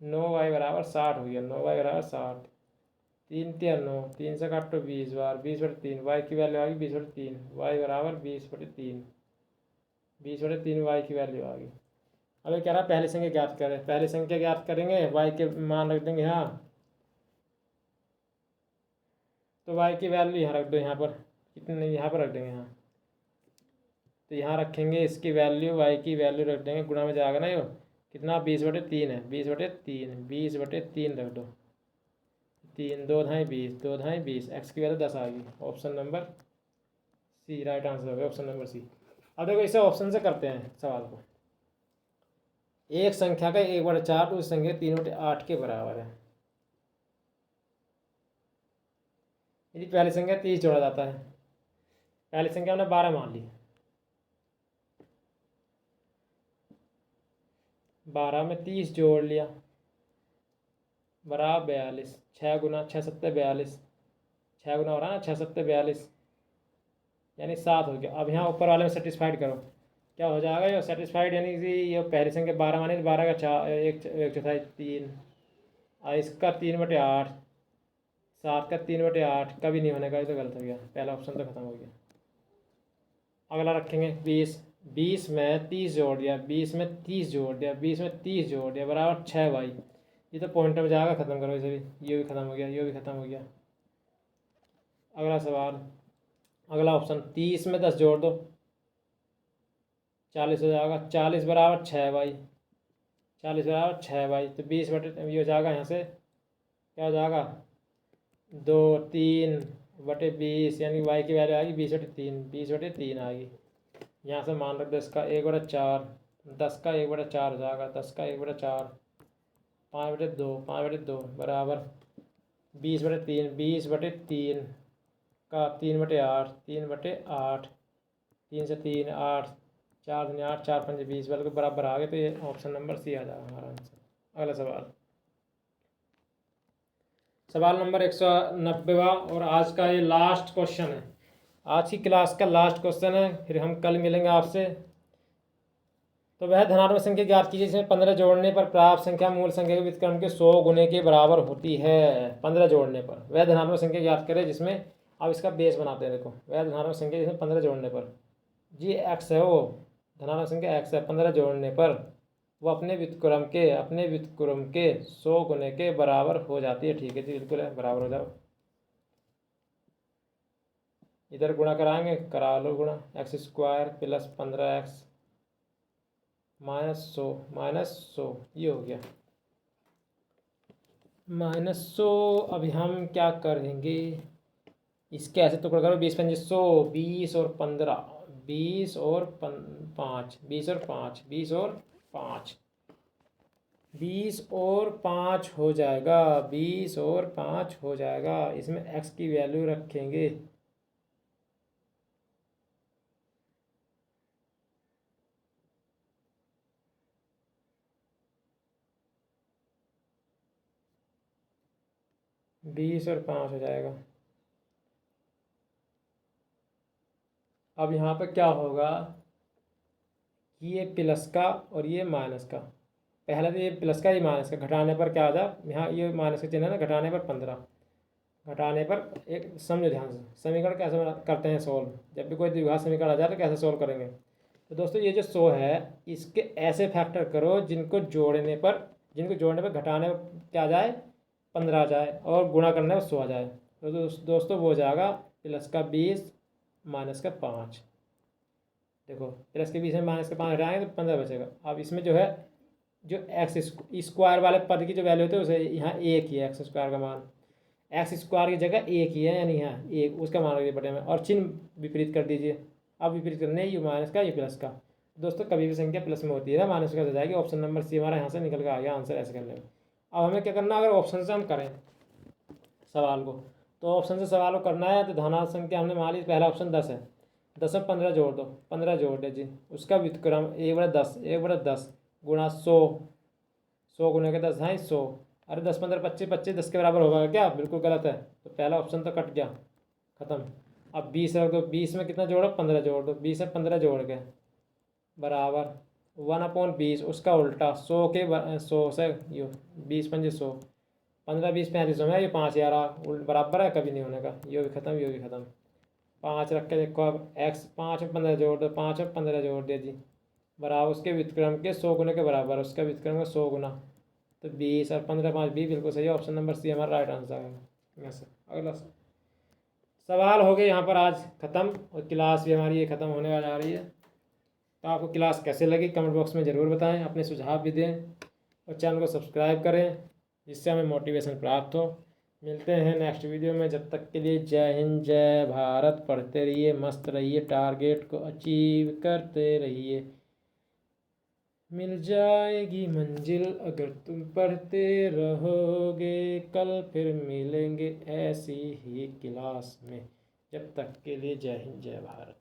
9 वाई बराबर 60 हो गया। 9 वाई बराबर 60। 3 तिया 9, 3 से काटो 20 बार। 20/3 वाई की वैल्यू आ गई 20/3। वाई बराबर 20/3। 20/3 वाई की वैल्यू आ गई। अब ये कह रहा है पहली संख्या ज्ञात करें। पहली संख्या ज्ञात करेंगे, वाई के मान रख देंगे। हाँ, तो वाई की वैल्यू यहाँ रख दो, यहाँ पर कितने, यहाँ पर रख देंगे यहाँ, तो यहाँ रखेंगे इसकी वैल्यू, वाई की वैल्यू रख देंगे, गुणा में जाएगा ना ये कितना, 20/3 है, 20/3, 20/3 रख दो, 3 2 ढाई 20, 2 ढाई 20, एक्स की वैल्यू 10 आ गई। Option number C right answer हो गया, ऑप्शन नंबर सी। अब देखो इसे ऑप्शन से करते हैं सवाल को। एक संख्या का 1/4 उस संख्या 3/8 के बराबर है। यदि पहली संख्या 30 जोड़ा जाता है, पहली संख्या हमने 12 मान ली, 12 में 30 जोड़ लिया, बराबर 42, 6 गुना 6 7 42, 6 गुना हो रहा है ना, 6 7 42 यानी 7 हो गया। अब यहाँ ऊपर वाले में सेटिस्फाइड करो, क्या हो जाएगा ये सेटिस्फाइड, यानी कि ये पहली संख्या 12 मानी, 12 का 4 एक चौथाई 3, और इसका 3/8, 7 का 3/8 कभी नहीं होने का, ये तो गलत हो गया, पहला ऑप्शन तो खत्म हो गया। अगला रखेंगे 20, 20 में 30 जोड़ दिया, 20 में 30 जोड़ दिया, 20 में 30 जोड़ दिया, बराबर 6 भाई, ये तो पॉइंट में जाएगा, खत्म करो इसे भी, ये भी खत्म हो गया, ये भी खत्म हो गया। अगला सवाल, अगला ऑप्शन, 30 में 10 जोड़ दो, 40 हो जाएगा, 40 बराबर 6 भाई, 40 बराबर 6 भाई, तो 20 बटे ये हो जाएगा, यहाँ से क्या हो जाएगा 2 3/20, यानी वाई की वैल्यू आएगी 20/3, 20/3 आएगी। यहाँ से मान रख दो इसका 1/4, 10 का 1/4 हो जाएगा, 10 का 1/4, 5/2, 5/2 बराबर 20/3, 20/3 का 3/8, 3/8, 3 से 3 8, 4 दूनी 8, 4 5 20, बिल्कुल बराबर आ गए, तो ये ऑप्शन नंबर सी आ जाएगा हमारा आंसर। अगला सवाल, सवाल नंबर 190वां और आज का ये लास्ट क्वेश्चन है, आज की क्लास का लास्ट क्वेश्चन है, फिर हम कल मिलेंगे आपसे। तो वह धनात्मक संख्या ज्ञात कीजिए जिसमें 15 जोड़ने पर प्राप्त संख्या मूल संख्या के व्युत्क्रम के 100 गुने के बराबर होती है। 15 जोड़ने पर वह धनात्मक संख्या ज्ञात करें जिसमें, अब इसका बेस बनाते हैं, देखो वह धनात्मक संख्या जिसमें 15 जोड़ने पर, जी एक्स है, वो धनात्मक संख्या एक्स है, 15 जोड़ने पर वो अपने व्युत्क्रम के 100 गुने के बराबर हो जाती है। ठीक है जी, बिल्कुल है, बराबर हो जाओ। इधर गुणा कराएंगे, करा लो गुणा, x² + 15x -100 ये हो गया -100। अभी हम क्या करेंगे, इसके ऐसे टुकड़ा करो, 20 पंजे 100, 20 और 15, 20 और 5, 20 और 5, 20 और 5, 20 और 5 हो जाएगा, 20 और 5 हो जाएगा। इसमें x की वैल्यू रखेंगे, बीस और 5 हो जाएगा। अब यहाँ पे क्या होगा कि ये प्लस का और ये माइनस का, पहले तो ये प्लस का, ये माइनस का, घटाने पर क्या आ जाए, यहाँ ये माइनस का चिन्ह है ना, घटाने पर 15, घटाने पर एक, समझो ध्यान से, समीकरण कैसे करते हैं सोल्व, जब भी कोई द्विघात समीकरण आ जाए तो कैसे सोल्व करेंगे। तो दोस्तों ये जो 100 है, इसके ऐसे फैक्टर करो जिनको जोड़ने पर घटाने पर क्या आ जाए, 15 आ जाए, और गुणा करने पर 100 आ जाए। तो दोस्तों वो हो जाएगा प्लस का 20 माइनस का 5, देखो प्लस के 20 में माइनस का 5 हटाएंगे तो 15 बचेगा। अब इसमें जो है, जो एक्स स्क्वायर वाले पद की जो वैल्यू होती है उसे यहाँ एक ही है, x² का मान, x² की जगह एक ही है, यानी यहाँ एक, उसका मान रखिए बटे में, और चिन्ह विपरीत कर दीजिए। अब विपरीत करने, ये माइनस का, ये प्लस का, दोस्तों कभी भी संख्या प्लस में होती है ना, माइनस का हो जाएगी। ऑप्शन नंबर सी हमारा यहाँ से निकल कर आ गया आंसर ऐसे करने में। अब हमें क्या करना, अगर ऑप्शन से हम करें सवाल को, तो ऑप्शन से सवाल को करना है, तो धनात्मक संख्या हमने मान ली, पहला ऑप्शन 10 है, 10 में 15 जोड़ दो, 15 जोड़ दे जी, उसका व्युत्क्रम 1/10 गुणा 100, 100 गुने के 10 है 100, अरे 10 15 25, 25 10 के बराबर होगा क्या, बिल्कुल गलत है, तो पहला ऑप्शन तो कट गया, खत्म। अब 20 रख दो, 20 में कितना जोड़ो, 15 जोड़ दो, 20 में 15 जोड़ के बराबर 1/20, उसका उल्टा 100 के 100 से यो 20 पंजे 100, 15 20 35 में ये 5 यार बराबर है, कभी नहीं होने का, ये भी खत्म, ये भी खत्म। 5 रख के देखो, अब x, 5 में 15 जोड़ दो, 5 में 15 जोड़ दे जी, बराबर उसके व्युत्क्रम के 100 गुने के बराबर, उसका व्युत्क्रम का 100 गुना, तो 20 और 15 5 20, बिल्कुल सही है, ऑप्शन नंबर सी हमारा राइट आंसर है। अगला सवाल हो गए यहाँ पर आज ख़त्म, और क्लास भी हमारी ये ख़त्म होने वाली आ रही है। तो आपको क्लास कैसे लगी कमेंट बॉक्स में ज़रूर बताएं, अपने सुझाव भी दें और चैनल को सब्सक्राइब करें जिससे हमें मोटिवेशन प्राप्त हो। मिलते हैं नेक्स्ट वीडियो में, जब तक के लिए जय हिंद जय भारत। पढ़ते रहिए, मस्त रहिए, टारगेट को अचीव करते रहिए। मिल जाएगी मंजिल अगर तुम पढ़ते रहोगे, कल फिर मिलेंगे ऐसी ही क्लास में। जब तक के लिए जय हिंद जय भारत।